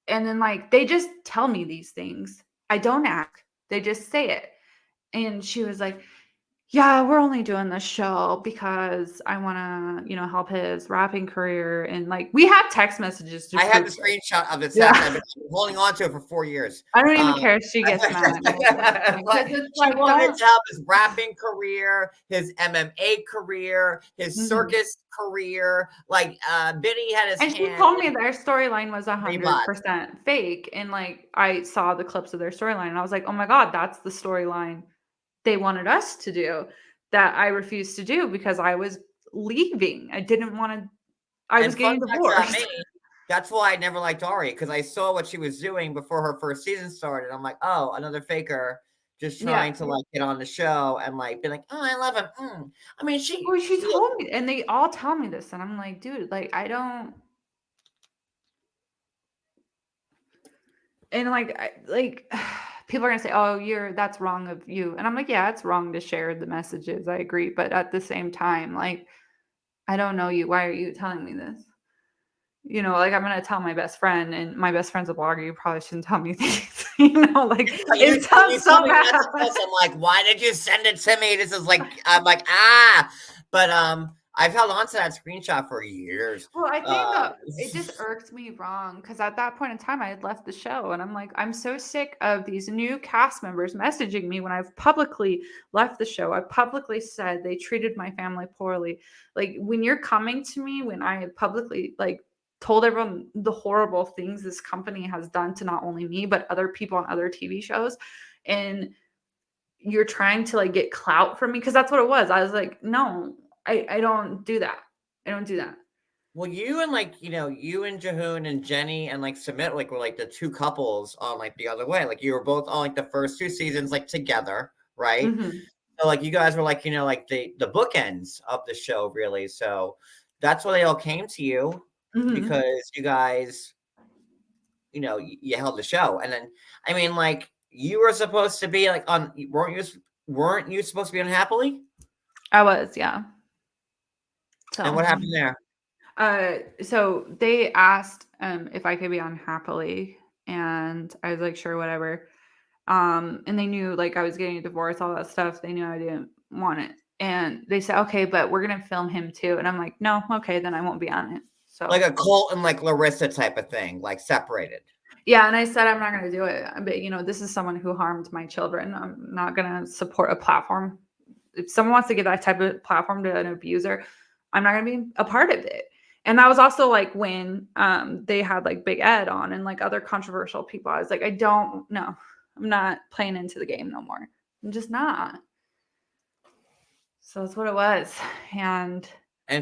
And then like, they just tell me these things. I don't ask. They just say it. And she was like, yeah, we're only doing this show because I want to, help his rapping career. And like, we have text messages. I have the screenshot of it. Yeah. I've been holding on to it for 4 years. I don't even care if she gets mad. She wanted to help his rapping career, his MMA career, his circus career. Like, Benny had his And she told me their storyline was 100% fake. And like, I saw the clips of their storyline and I was like, oh my God, that's the storyline they wanted us to do that I refused to do because I was leaving. I didn't want to. I was getting divorced. That's why I never liked Ari, because I saw what she was doing before her first season started. I'm like, oh, another faker just trying to like get on the show and like be like, oh, I love him. I mean, she told me, and they all tell me this, and I'm like, dude, like I don't. And like people are gonna say, oh, that's wrong of you, and I'm like, yeah, it's wrong to share the messages. I agree, but at the same time, like, I don't know you. Why are you telling me this? You know, like I'm gonna tell my best friend, and my best friend's a blogger. You probably shouldn't tell me things. You know, like it sounds so bad. I'm like, why did you send it to me? This is like, I'm like, but I've held on to that screenshot for years. Well, I think it just irked me wrong because at that point in time, I had left the show, and I'm like, I'm so sick of these new cast members messaging me when I've publicly left the show. I publicly said they treated my family poorly. Like when you're coming to me, when I publicly like told everyone the horrible things this company has done to not only me but other people on other TV shows, and you're trying to like get clout from me because that's what it was. I was like, no. I don't do that. I don't do that. Well, you and like, you and Jihoon and Jenny and like Submit like were like the two couples on like the other way. Like you were both on like the first two seasons like together, right? Mm-hmm. So like you guys were like, like the bookends of the show really. So that's why they all came to you because you guys, you held the show. And then I mean like you were supposed to be like weren't you supposed to be on Happily? I was, yeah. So. And what happened there? So they asked if I could be on Happily, and I was like, sure, whatever. And they knew like I was getting a divorce, all that stuff. They knew I didn't want it, and they said, okay, but we're gonna film him too. And I'm like, no, okay, then I won't be on it. So like a Colt and like Larissa type of thing, like separated. Yeah, and I said I'm not gonna do it. But this is someone who harmed my children. I'm not gonna support a platform. If someone wants to give that type of platform to an abuser, I'm not going to be a part of it. And that was also like when they had like Big Ed on and like other controversial people. I was like, I'm not playing into the game no more. I'm just not. So that's what it was. And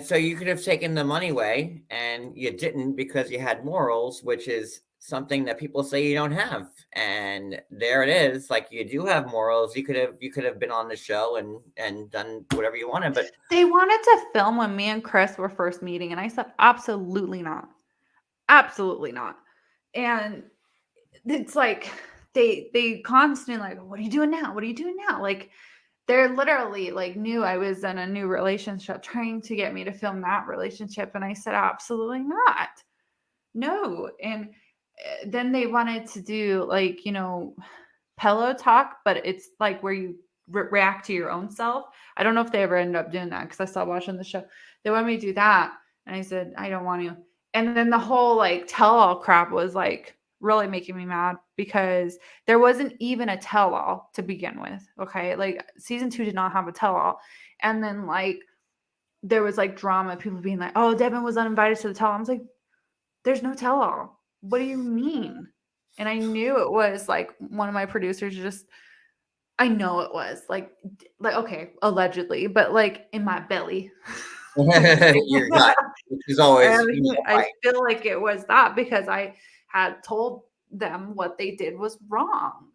so you could have taken the money away and you didn't because you had morals, which is something that people say you don't have. And there it is. Like you do have morals. You could have been on the show and done whatever you wanted, but they wanted to film when me and Chris were first meeting. And I said, absolutely not. Absolutely not. And it's like, they constantly like, what are you doing now? What are you doing now? Like they're literally like knew I was in a new relationship trying to get me to film that relationship. And I said, absolutely not. No. And then they wanted to do like, pillow talk, but it's like where you react to your own self. I don't know if they ever ended up doing that because I stopped watching the show. They wanted me to do that. And I said, I don't want to. And then the whole like tell-all crap was like really making me mad because there wasn't even a tell-all to begin with. Okay. Like season 2 did not have a tell-all. And then like there was like drama, people being like, oh, Devin was uninvited to the tell-all. I was like, there's no tell-all. What do you mean? And I knew it was like one of my producers I know it was like, okay, allegedly, but like in my belly. Your gut, which is always, I feel like it was that because I had told them what they did was wrong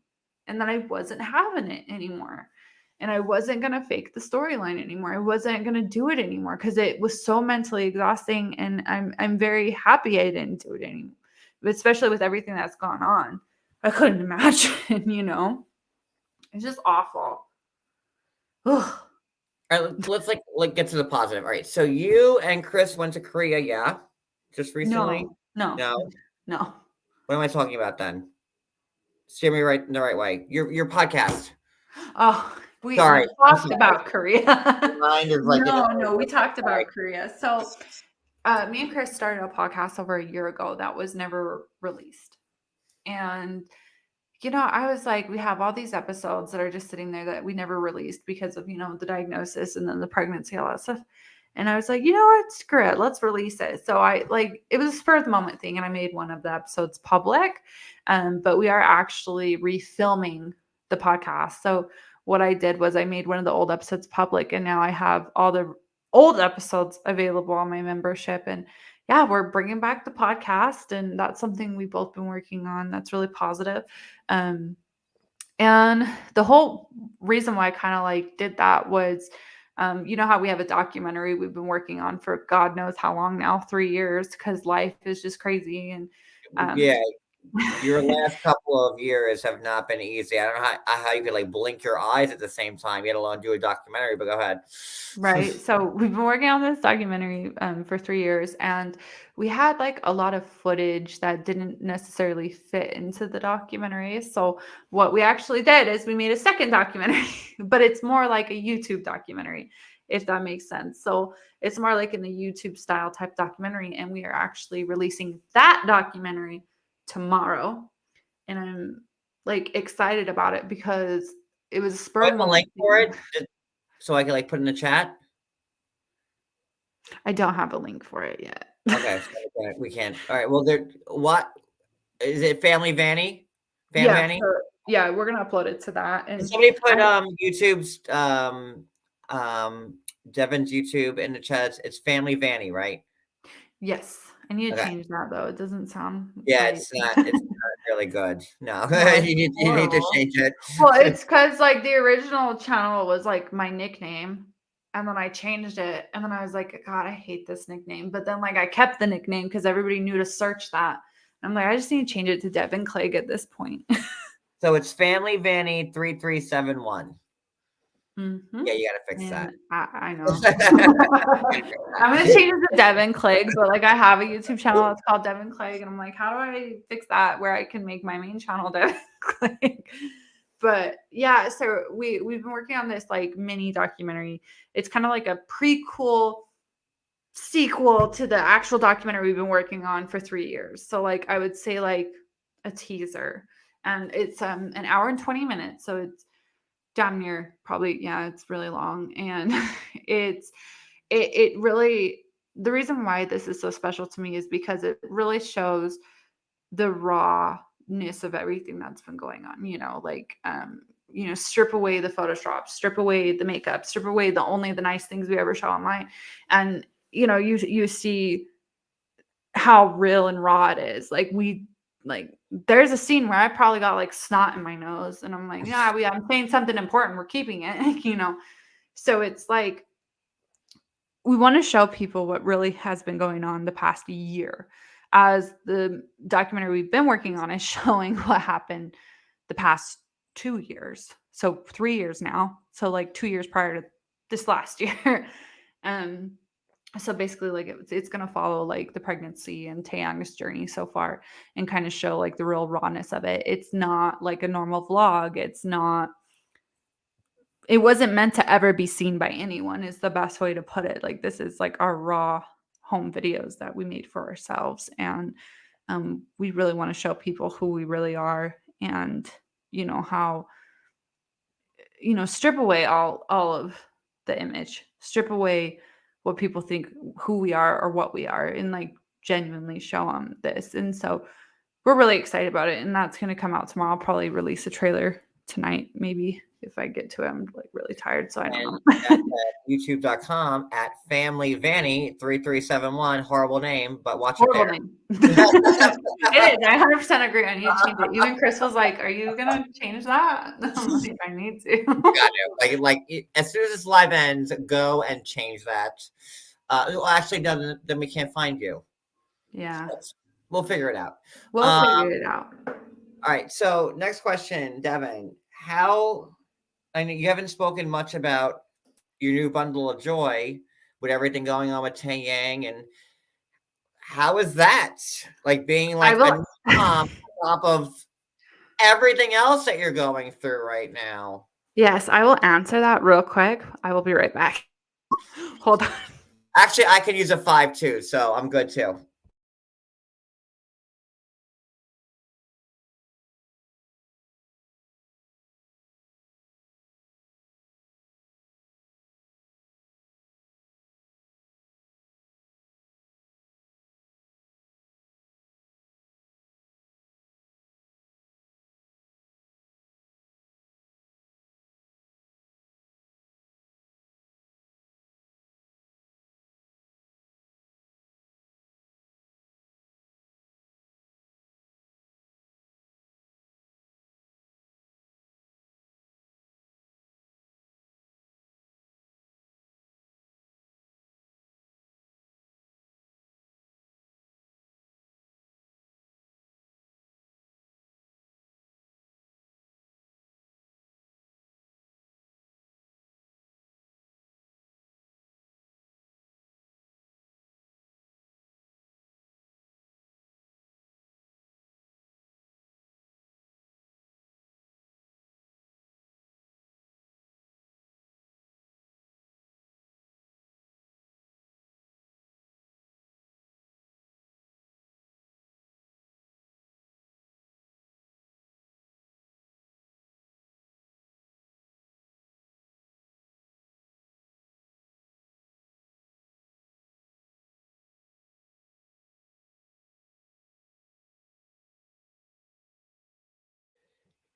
and that I wasn't having it anymore. And I wasn't going to fake the storyline anymore. I wasn't going to do it anymore because it was so mentally exhausting. And I'm very happy I didn't do it anymore, but especially with everything that's gone on. I couldn't imagine, It's just awful. Ugh. All right, let's like get to the positive. All right, so you and Chris went to Korea, yeah? Just recently? No. What am I talking about then? Steer me right in the right way. Your podcast. Oh, we talked about Korea. No, we talked about Korea. So me and Chris started a podcast over a year ago that was never released. And, I was like, we have all these episodes that are just sitting there that we never released because of, the diagnosis and then the pregnancy, all that stuff. And I was like, you know what, screw it, let's release it. So it was a spur of the moment thing. And I made one of the episodes public, but we are actually refilming the podcast. So what I did was I made one of the old episodes public, and now I have all the old episodes available on my membership. And yeah, we're bringing back the podcast, and that's something we've both been working on. That's really positive. And the whole reason why I kind of like did that was, you know how we have a documentary we've been working on for God knows how long now, 3 years, because life is just crazy. And Yeah, your last couple of years have not been easy. I don't know how you could like blink your eyes at the same time, yet alone do a documentary, but go ahead. Right. So we've been working on this documentary for 3 years, and we had like a lot of footage that didn't necessarily fit into the documentary. So what we actually did is we made a second documentary, but it's more like a YouTube documentary, if that makes sense. So it's more like in the YouTube style type documentary, and we are actually releasing that documentary tomorrow. And I'm like excited about it because it was a Do spur I of have the a link moment for thing. it so I can like put in the chat? I don't have a link for it yet. Okay, so we can't. All right. Well, what is it? Family Vanny? Fam Yeah, Vanny? yeah, we're gonna upload it to that. Can And somebody put I, YouTube's Devin's YouTube in the chat? It's Family Vanny, right? yes, I need to Okay. change that though. It doesn't sound Yeah, right. it's not really good. No, No, it's you need to horrible. change it. Well, it's because like the original channel was like my nickname, and then I changed it, and then I was like, God, I hate this nickname. But then like I kept the nickname because everybody knew to search that. I'm like, I just need to change it to Devin Clegg at this point. So it's Family Vanny 3371. Mm-hmm. Yeah, you gotta fix And that. I know. I'm gonna change it to Devin Clegg, but like I have a YouTube channel that's called Devin Clegg, and I'm like, how do I fix that where I can make my main channel Devin Clegg? But yeah, so we've been working on this like mini documentary. It's kind of like a prequel sequel to the actual documentary we've been working on for 3 years. So like I would say like a teaser. And it's an hour and 20 minutes. So it's damn near probably, yeah, it's really long. And it really, the reason why this is so special to me is because it really shows the rawness of everything that's been going on, like strip away the Photoshop, strip away the makeup, strip away only the nice things we ever show online. And you see how real and raw it is. Like there's a scene where I probably got like snot in my nose, and I'm like, yeah, I'm saying something important, we're keeping it. So it's like we want to show people what really has been going on the past year, as the documentary we've been working on is showing what happened the past 2 years. So 3 years now. So like 2 years prior to this last year. um so basically like it's going to follow like the pregnancy and Taeyang's journey so far, and kind of show like the real rawness of it. It's not like a normal vlog. It wasn't meant to ever be seen by anyone, is the best way to put it. Like this is like our raw home videos that we made for ourselves. And we really want to show people who we really are, and how strip away all of the image, strip away what people think who we are or what we are, and like genuinely show them this. And so we're really excited about it, and that's going to come out tomorrow. I'll probably release a trailer tonight, maybe, if I get to it. I'm like really tired, so I don't And know. that's at youtube.com at Family Vanny 3371. Horrible name, but watch it Horrible there. name. It is. I 100% agree. I need to change it. Even Chris was like, "Are you gonna change that?" I'm like, "I need to." Got it. As soon as this live ends, go and change that. Well, actually, no, then we can't find you. Yeah, So we'll figure it out. we'll figure it out. All right. So next question, Devin. I know you haven't spoken much about your new bundle of joy with everything going on with Taeyang, and how is that? Like being I like a will. new mom on top of everything else that you're going through right now. Yes, I will answer that real quick. I will be right back. Hold on. Actually, I could use a 5 too, so I'm good too.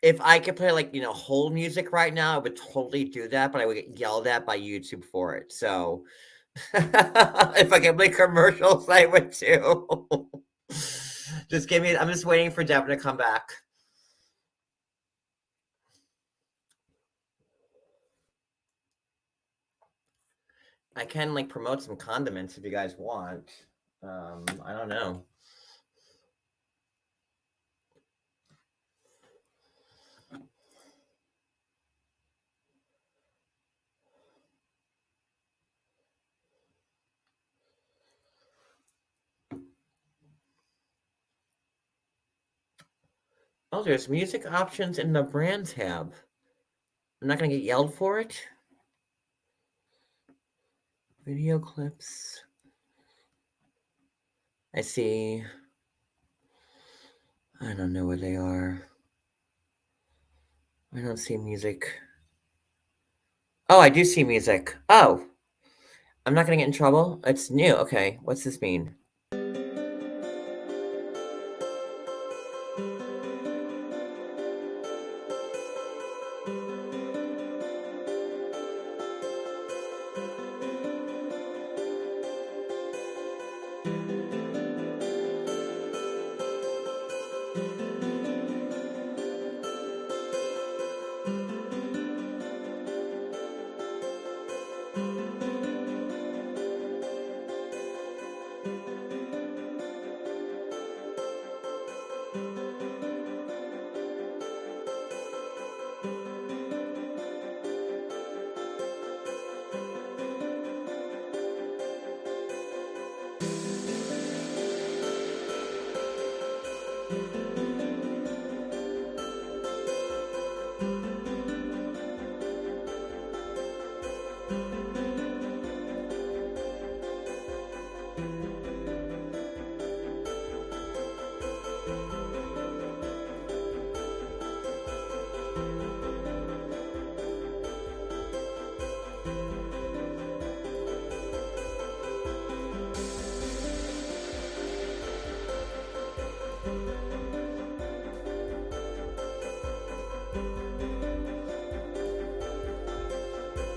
if I could play like, hold music right now, I would totally do that, but I would get yelled at by YouTube for it. So if I can play commercials, I would too. I'm just waiting for Devin to come back. I can like promote some condiments if you guys want. I don't know. Oh, there's music options in the brand tab. I'm not gonna get yelled for it. Video clips. I see. I don't know where they are. I don't see music. Oh, I do see music. Oh, I'm not gonna get in trouble. It's new. Okay, what's this mean?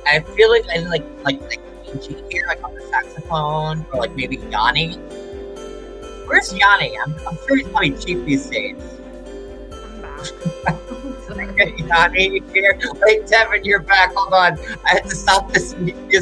I feel like I like Angie here, like on the saxophone, or like maybe Yanni. Where's Yanni? I'm sure he's probably cheap these days. I'm back. Yanni here. Wait, Devin, you're back. Hold on. I had to stop this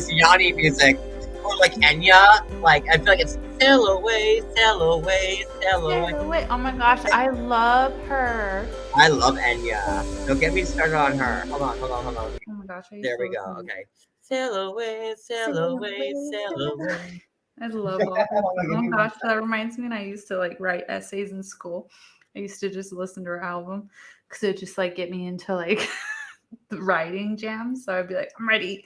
Yanni music. Or like Enya. Like I feel like it's sail away, sail away, sail away. Wait, oh my gosh, I love her. I love Enya. Don't get me started on her. Hold on. Oh my gosh, There we go. Okay. Sail away, sail away, sail away. I love all that. Oh my gosh, that reminds me when I used to like write essays in school. I used to just listen to her album because it just like get me into like the writing jams. So I'd be like, I'm ready.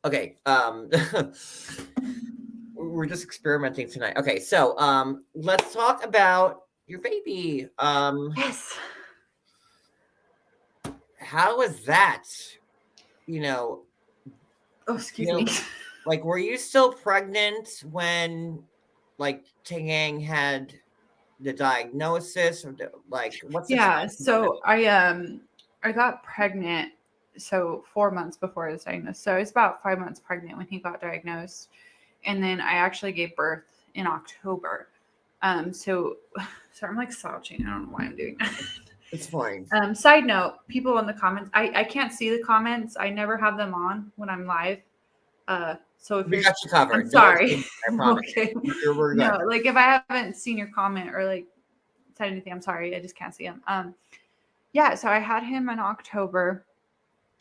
Okay. We're just experimenting tonight. Okay, so let's talk about your baby. Yes. How was that? Oh, excuse me. Like, were you still pregnant when like Tang had the diagnosis, or like what's the Yeah, time? so I got pregnant 4 months before I was diagnosed. So I was about 5 months pregnant when he got diagnosed. And then I actually gave birth in October. So I'm like slouching. I don't know why I'm doing that. It's fine. Side note, people in the comments, I can't see the comments. I never have them on when I'm live. So if We got you covered. I'm sorry. I promise. Okay. We're good. No, like if I haven't seen your comment or like said anything, I'm sorry. I just can't see them. Yeah, so I had him in October.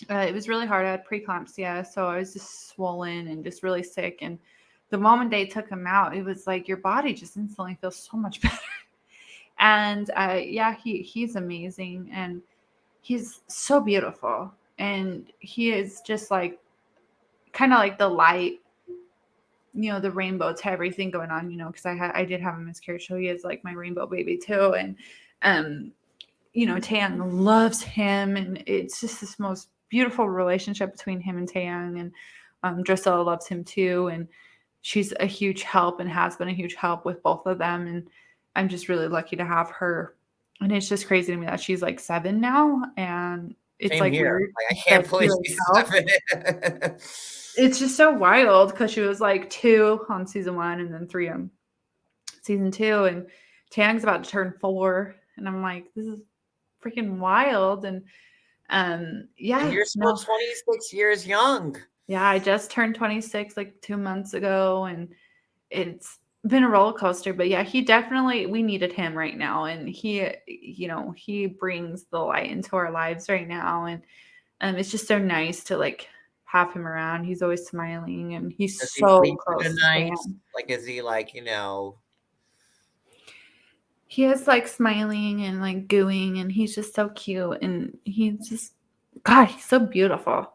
It was really hard. I had preeclampsia, so I was just swollen and just really sick. And the moment they took him out, it was like your body just instantly feels so much better. And yeah, he's amazing, and he's so beautiful, and he is just like kind of like the light, the rainbow to everything going on, because I did have a miscarriage, so he is like my rainbow baby too. And Taeyang loves him, and it's just this most beautiful relationship between him and Taeyang. And Drusilla loves him too, and she's a huge help and has been a huge help with both of them. And I'm just really lucky to have her And it's just crazy to me that she's like 7 now, and it's Same like here. weird Like, I that can't she believe like she's helped. 7. It's just so wild because she was like 2 on season 1 and then 3 on season 2, and Tang's about to turn 4, and I'm like, this is freaking wild. And And yeah, you're still no, 26 years young. yeah, I just turned 26 like 2 months ago, and it's been a roller coaster. But yeah, we needed him right now, and he brings the light into our lives right now, and it's just so nice to like have him around. He's always smiling, and he's Does he so sleep through close the to nights? Tan. Like, is he like, He is like smiling and like gooing, and he's just so cute, and he's just, God, he's so beautiful.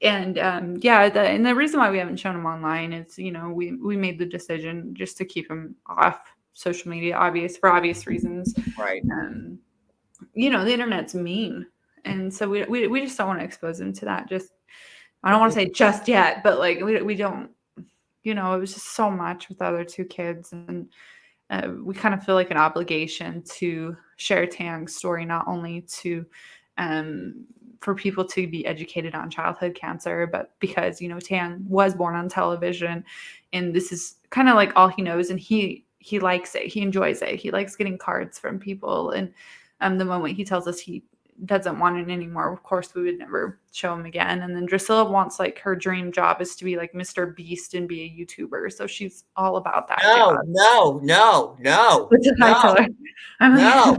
And yeah, the reason why we haven't shown him online is, we made the decision just to keep him off social media, for obvious reasons. right? The internet's mean, and so we just don't want to expose him to that. Just, I don't want to say just yet, but like we don't. It was just so much with the other 2 kids, and we kind of feel like an obligation to share Tang's story, not only to for people to be educated on childhood cancer, but because Tang was born on television, and this is kind of like all he knows, and he likes it, he enjoys it, he likes getting cards from people, and the moment he tells us he doesn't want it anymore, of course we would never show him again. And then Drusilla wants, like, her dream job is to be like Mr. Beast and be a YouTuber, so she's all about that job. No. Which is, hi, Taylor. I'm No.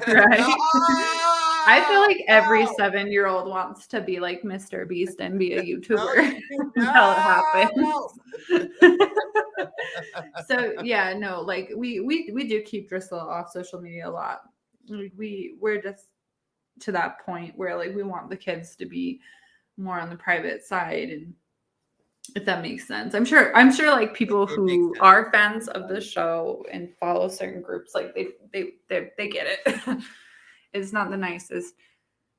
Right. I feel like every No. 7-year-old wants to be like Mr. Beast and be a No, YouTuber you do until it happens. not. So yeah, no, like we do keep Drusilla off social media a lot. We're just to that point where like we want the kids to be more on the private side, and if that makes sense. I'm sure like people It makes who sense. are fans of the show and follow certain groups, like they get it. It's not the nicest.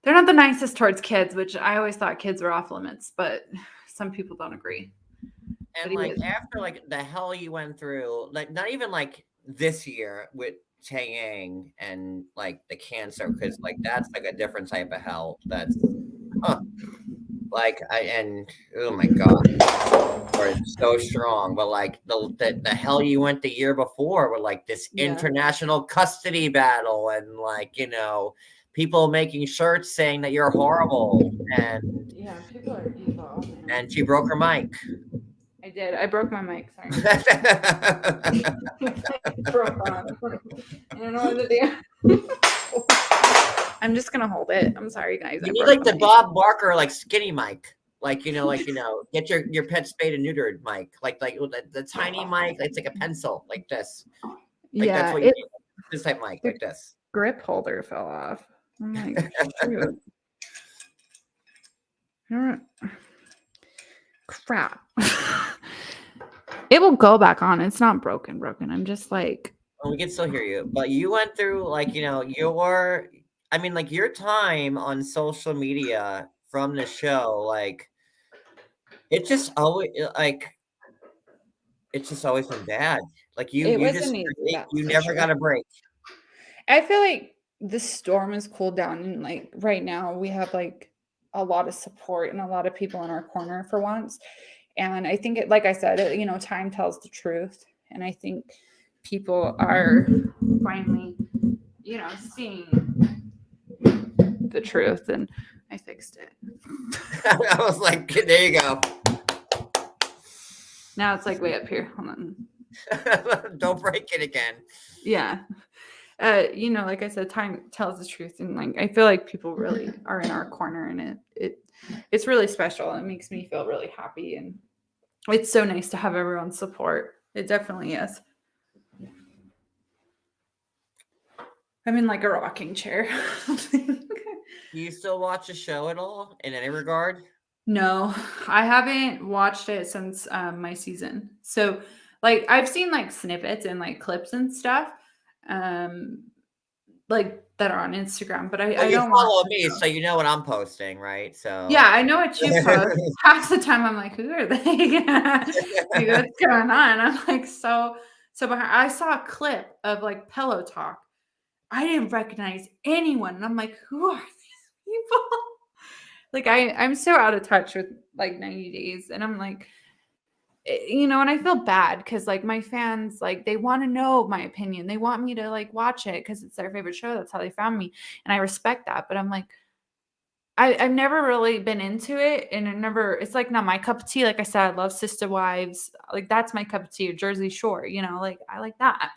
They're not the nicest towards kids, which I always thought kids were off limits, but some people don't agree. And like after like the hell you went through, like not even like this year with Taeyang and like the cancer, because like that's like a different type of hell. That's like oh my god, or it's so strong. But like the hell you went the year before with like this international custody battle, and like people making shirts saying that you're horrible, and people are evil. And she broke her mic. I did. I broke my mic. Sorry. I don't know what to do. I'm just gonna hold it. I'm sorry, guys. You need like the Bob Barker like skinny mic, like get your pet spayed and neutered mic, like the tiny mic. It's like a pencil, like this. Like that's what you need. This type mic, like this. Grip holder fell off. I'm like, shoot. Crap. It will go back on. It's not broken. I'm just like, we can still hear you, but you went through like your time on social media from the show, like it's just always been bad. Like you never got a break. I feel like the storm has cooled down, and like right now we have like a lot of support and a lot of people in our corner for once. And I think like I said, time tells the truth. And I think people are finally, seeing the truth. And I fixed it. I was like, there you go. Now it's like way up here. Hold on. Don't break it again. Yeah. Like I said, time tells the truth. And like, I feel like people really are in our corner, and it's really special. It makes me feel really happy, and it's so nice to have everyone's support. It definitely is. I'm in like a rocking chair. Do you still watch the show at all in any regard? No, I haven't watched it since my season. So like I've seen like snippets and like clips and stuff. like that are on Instagram, but Well, I you don't follow watch me, them. so you know what I'm posting, right? Yeah, So I know what you post. Half the time I'm like, who are they? Like, what's going on? I'm like, so behind. I saw a clip of like Pillow Talk. I didn't recognize anyone. And I'm like, who are these people? Like I'm so out of touch with like 90 days. And I'm like, you know, and I feel bad because like my fans, like they want to know my opinion. They want me to like watch it because it's their favorite show. That's how they found me. And I respect that. But I'm like, I've never really been into it, and it's like not my cup of tea. Like I said, I love Sister Wives. Like that's my cup of tea, or Jersey Shore, you know, like I like that.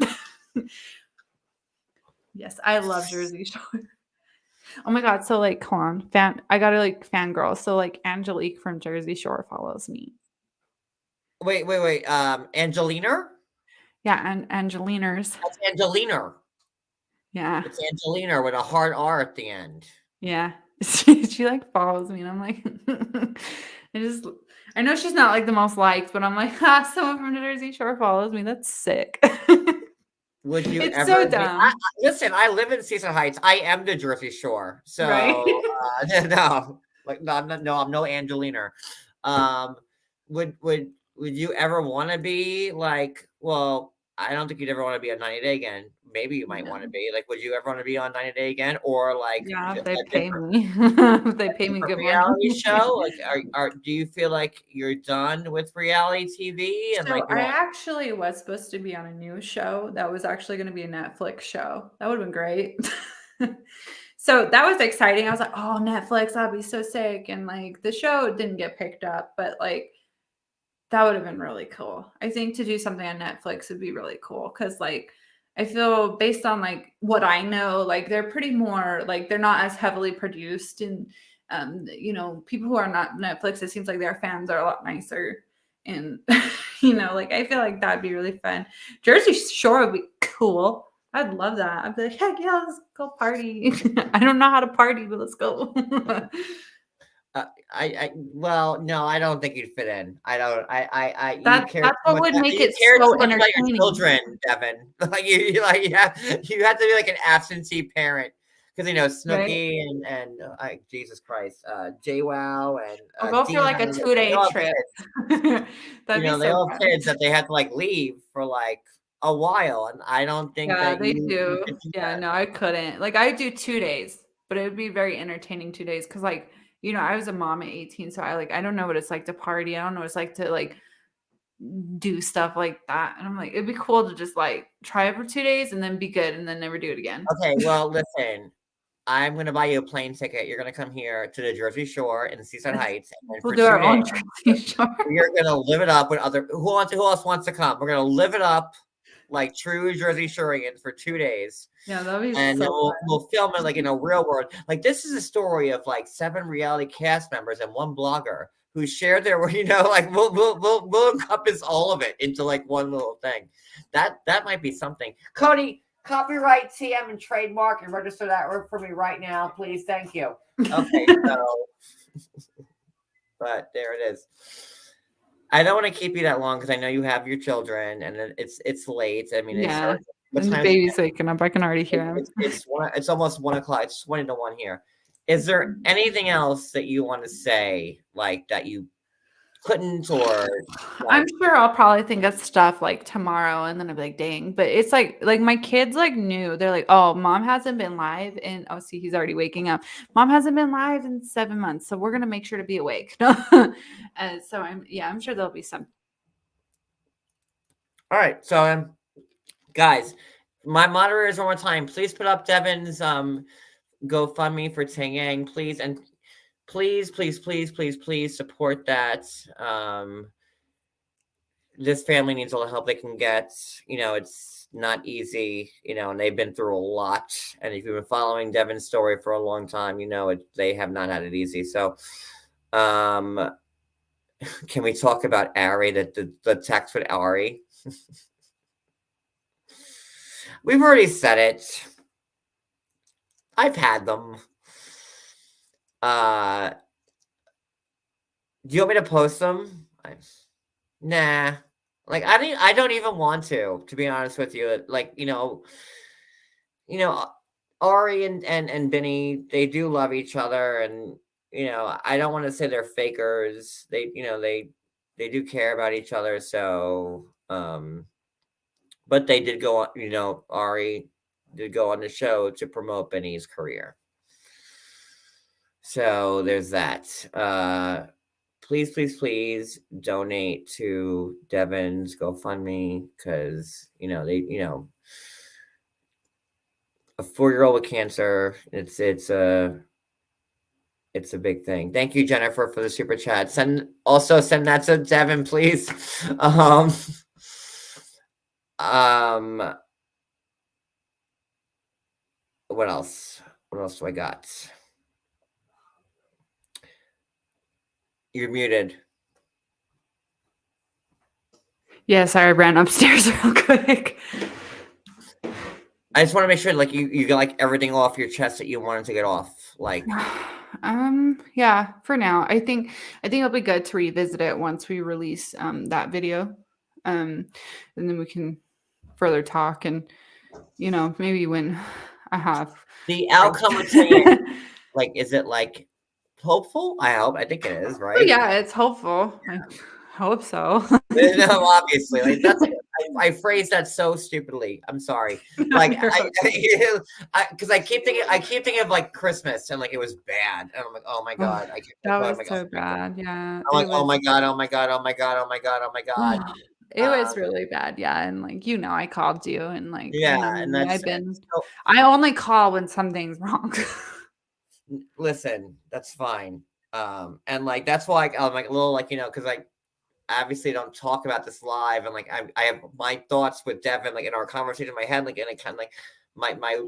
Yes, I love Jersey Shore. Oh my god, so like come on, I gotta like fangirl. So like Angelique from Jersey Shore follows me. wait. Angelina? Yeah, and Angeliners. That's Angelina. Yeah. It's Angelina with a hard R at the end. Yeah. She like follows me and I'm like I know she's not like the most liked, but I'm like, someone from Jersey Shore follows me. That's sick. Would you It's ever so be dumb, listen, I live in Cecil Heights. I am the Jersey Shore. right? So, no. Like, no, I'm no Angelina. Um, would you ever wanna be like well, I don't think you'd ever wanna be on 90 Day again. Maybe you might wanna No. be. Like, would you ever wanna be on 90 Day again or, like, Yeah, j if they a pay different me. If they pay me good money. reality show? Like, are do you feel like you're done with reality TV and, So like, you I want actually was supposed to be on a new show that was actually going to be a Netflix show. That would have been great. So that was exciting. I was like, oh, Netflix, that'd be so sick. And like the show didn't get picked up, but like that would have been really cool. I think to do something on Netflix would be really cool because like I feel based on like what I know, like they're pretty more like they're not as heavily produced and you know, people who are not Netflix, it seems like their fans are a lot nicer. And you know, like I feel like that'd be really fun. Jersey Shore would be cool. I'd love that. I'd be like, heck yeah, let's go party. I don't know how to party, but let's go. well, no, I don't think you'd fit in. I don't. You care That's too what much. would make You it care so too much about your entertaining. children, Devin. Like like you have to be like an absentee parent because you know Right? Snooki and Jesus Christ, JWoww and I'll go for like a Deavan. They 2-day all have trip. kids. You That'd be know, they so all have fun. kids that they have to like leave for like a while, and I don't think Yeah, that they you do. could do Yeah, that. no, I couldn't. Like I do 2 days, but it would be very entertaining 2 days because like, you know, I was a mom at 18, so I don't know what it's like to party. I don't know what it's like to like do stuff like that. And I'm like, it'd be cool to just like try it for 2 days and then be good and then never do it again. Okay, well, listen. I'm gonna buy you a plane ticket. You're gonna come here to the Jersey Shore in Seaside Let's Heights, and then we'll for do 2 our days, own Jersey Shore. you're gonna live it up with other who else wants to come? We're gonna live it up like true Jersey Shoreians for 2 days, Yeah, that'd be and then so we'll film it like in a real world. Like this is a story of like 7 reality cast members and 1 blogger who share their you know, like we'll encompass all of it into like one little thing. That might be something. Cody, copyright TM and trademark and register that for me right now, please. Thank you. Okay, so but there it is. I don't want to keep you that long because I know you have your children and it's late. I mean, it's Yeah. what And the time is it? baby's waking up. I can already hear him. It's almost 1 o'clock. It's 20 to 1 here. Is there anything else that you want to say, like that you couldn't or I'm like sure I'll probably think of stuff like tomorrow and then I'll be like, dang. But it's like my kids like knew. They're like, oh, mom hasn't been live in oh, see, he's already waking up. Mom hasn't been live in 7 months. So we're gonna make sure to be awake. And so I'm sure there'll be some. all right, so guys, my moderators one more time, please put up Devin's GoFundMe for Tang, please, and please support that. This family needs all the help they can get. You know, it's not easy, you know, and they've been through a lot. And if you've been following Devin's story for a long time, you know they have not had it easy. So, can we talk about Ari? The text with Ari. We've already said it. I've had them. Do you want me to post them? Nah. Like I don't even want to be honest with you. Like, you know, Ari and Benny, they do love each other, and I don't want to say they're fakers. They they do care about each other. So, but they did go on. Ari did go on the show to promote Benny's career. So there's that. Please, please, please donate to Devin's GoFundMe because a 4-year-old with cancer. It's a big thing. Thank you, Jennifer, for the super chat. Send that to Devin, please. What else? What else do I got? You're muted. Yeah, sorry, I ran upstairs real quick. I just want to make sure, like, you got like everything off your chest that you wanted to get off. Like, yeah, for now. I think it'll be good to revisit it once we release that video. And then we can further talk and maybe when I have the outcome would say, like, is it like hopeful? I think it is, right? Oh, yeah, it's hopeful. I hope so. No, obviously, like that's I phrased that so stupidly. I'm sorry. Like because I keep thinking of like Christmas and like it was bad, and I'm like, oh my god, that was so bad. Yeah, I'm like, oh my god, oh my god, oh my god, oh my god, oh my god. It was really bad, yeah, and like I called you, and like and that's I only call when something's wrong. Listen, that's fine. And like that's why I'm like a little like because I obviously don't talk about this live, and like I have my thoughts with Devin like in our conversation in my head, like and it kind of like my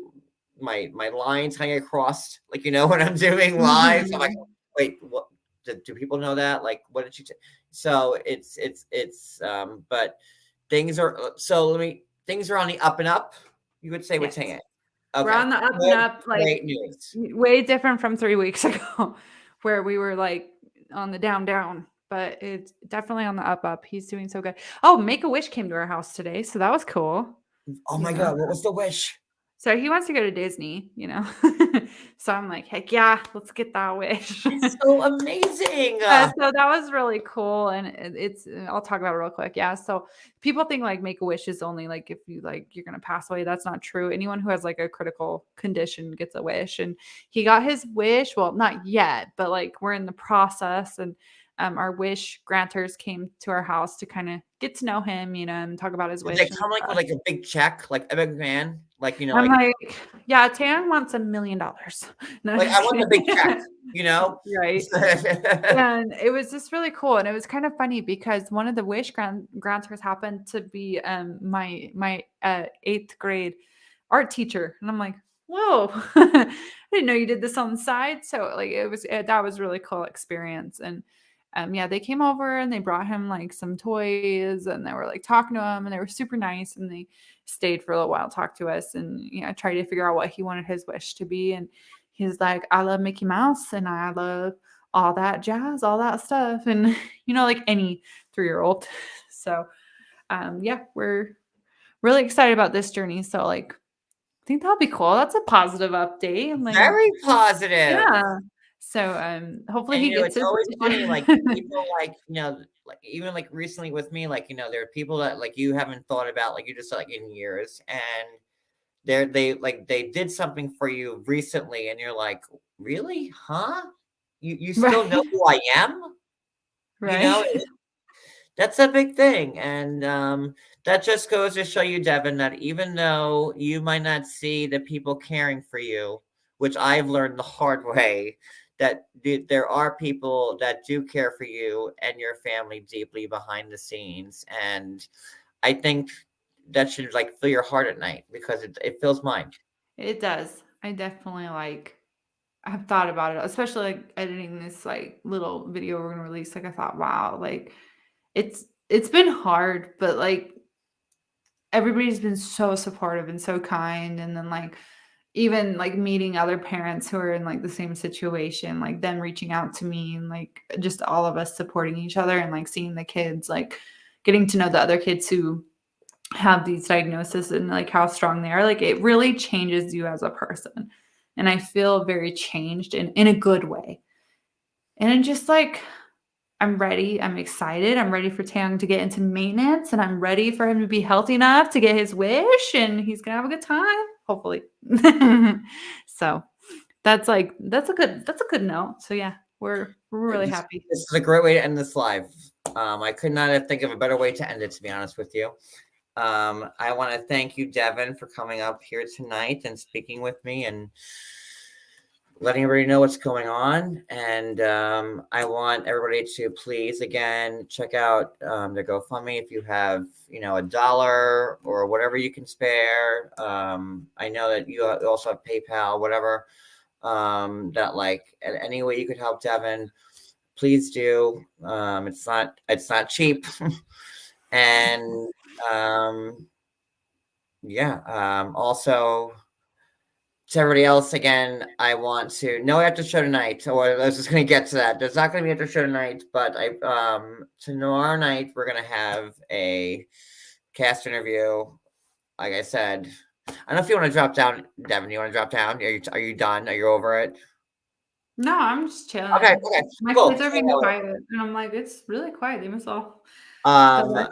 lines kind of get crossed, like when I'm doing live. So I'm like, wait, what? Do people know that? Like, what did you? So it's but things are things are on the up and up. You would say we're saying it. Okay. We're on the up and up, like great news. Way different from 3 weeks ago, where we were like on the down, but it's definitely on the up. He's doing so good. Oh, Make-A-Wish came to our house today, so that was cool. Oh my god, what was the wish? So he wants to go to Disney, So I'm like, heck yeah, let's get that wish. It's so amazing. So that was really cool. And I'll talk about it real quick. Yeah. So people think like Make-A-Wish is only like if you like you're gonna pass away. That's not true. Anyone who has like a critical condition gets a wish. And he got his wish. Well, not yet, but like we're in the process. And our wish granters came to our house to kind of get to know him, and talk about his wish. They come like with like a big check, like a big man, like I'm like, yeah, Tan wants $1 million. No, like I want a big check, right? And it was just really cool, and it was kind of funny because one of the wish granters happened to be my 8th grade art teacher, and I'm like, whoa, I didn't know you did this on the side. So like that was really cool experience. And yeah, they came over and they brought him like some toys, and they were like talking to him, and they were super nice, and they stayed for a little while, talked to us, and I tried to figure out what he wanted his wish to be. And he's like, I love Mickey Mouse, and I love all that jazz, all that stuff, and like any 3-year-old. So yeah, we're really excited about this journey. So like I think that'll be cool. That's a positive update. Like, very positive. Yeah. So hopefully he gets it's always funny, like people like like even like recently with me, like there are people that like you haven't thought about, like you just like in years, and they did something for you recently, and you're like, really, huh? You still know who I am, right? That's a big thing, and that just goes to show you, Devin, that even though you might not see the people caring for you, which I've learned the hard way, that there are people that do care for you and your family deeply behind the scenes. And I think that should like fill your heart at night, because it fills mine. It does. I definitely I've thought about it, especially like editing this like little video we're gonna release. Like I thought, wow, like it's been hard, but like everybody's been so supportive and so kind. And then like even like meeting other parents who are in like the same situation, like them reaching out to me, and like just all of us supporting each other, and like seeing the kids, like getting to know the other kids who have these diagnoses and like how strong they are, like it really changes you as a person. And I feel very changed in a good way. And I'm just like, I'm ready. I'm excited. I'm ready for Taeyong to get into maintenance, and I'm ready for him to be healthy enough to get his wish, and he's gonna have a good time, hopefully. So that's a good note. So yeah, we're really happy. This is a great way to end this live. I could not have think of a better way to end it, to be honest with you. I want to thank you, Devin, for coming up here tonight and speaking with me and letting everybody know what's going on. And I want everybody to please, again, check out the GoFundMe if you have, $1 or whatever you can spare. I know that you also have PayPal, whatever, that like any way you could help Devin, please do. It's not cheap. And also to everybody else, again, I want to no after show tonight. Or I was just going to get to that. There's not going to be after show tonight, but tomorrow night we're going to have a cast interview. Like I said, I don't know if you want to drop down, Devin. You want to drop down? Are you done? Are you over it? No, I'm just chilling. Okay, My cool. kids are being quiet, and I'm like, it's really quiet. They must all. Tomorrow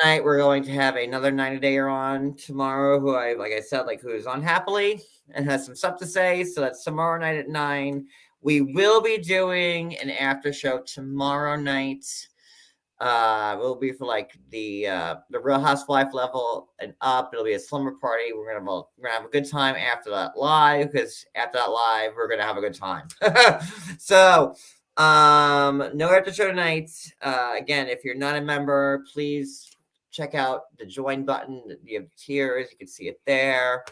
night we're going to have another 90-dayer on tomorrow who's unhappily and has some stuff to say. So that's tomorrow night at 9. We will be doing an after show tomorrow night. Will be for like the Real Housewife level and up. It'll be a slumber party. We're gonna have a good time after that live, because after that live we're gonna have a good time. So no after show tonight. Again, if you're not a member, please check out the join button. You have tiers, you can see it there.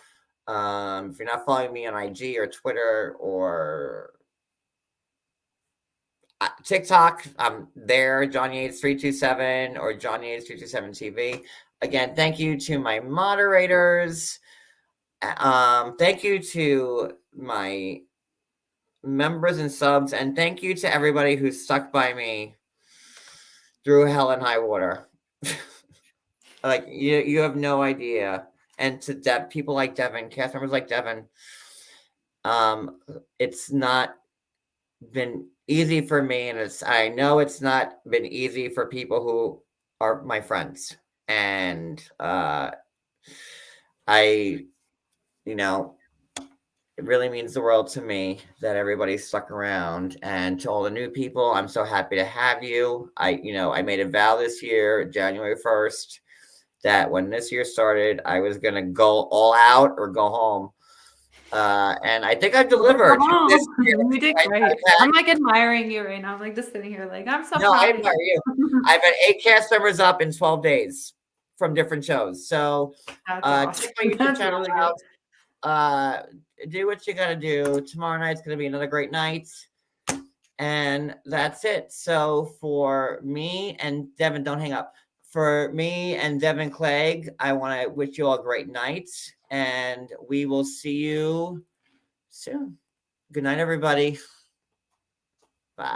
If you're not following me on IG or Twitter or TikTok, I'm there, John Yates 327 or John Yates 327 TV. Again, thank you to my moderators. Thank you to my members and subs, and thank you to everybody who stuck by me through hell and high water. Like you have no idea. And to people like Devin, cast members like Devin, it's not been easy for me, and I know it's not been easy for people who are my friends. And it really means the world to me that everybody stuck around. And to all the new people, I'm so happy to have you. I made a vow this year, January 1st, that when this year started, I was going to go all out or go home. And I think I've delivered. This year. You did great. I'm like admiring you right now. I'm like just sitting here like, I'm so proud I admire you. I've had 8 cast members up in 12 days from different shows. So check my YouTube channel out. Do what you got to do. Tomorrow night's going to be another great night. And that's it. So for me and Devin, don't hang up. For me and Devin Clegg, I want to wish you all a great night. And we will see you soon. Good night, everybody.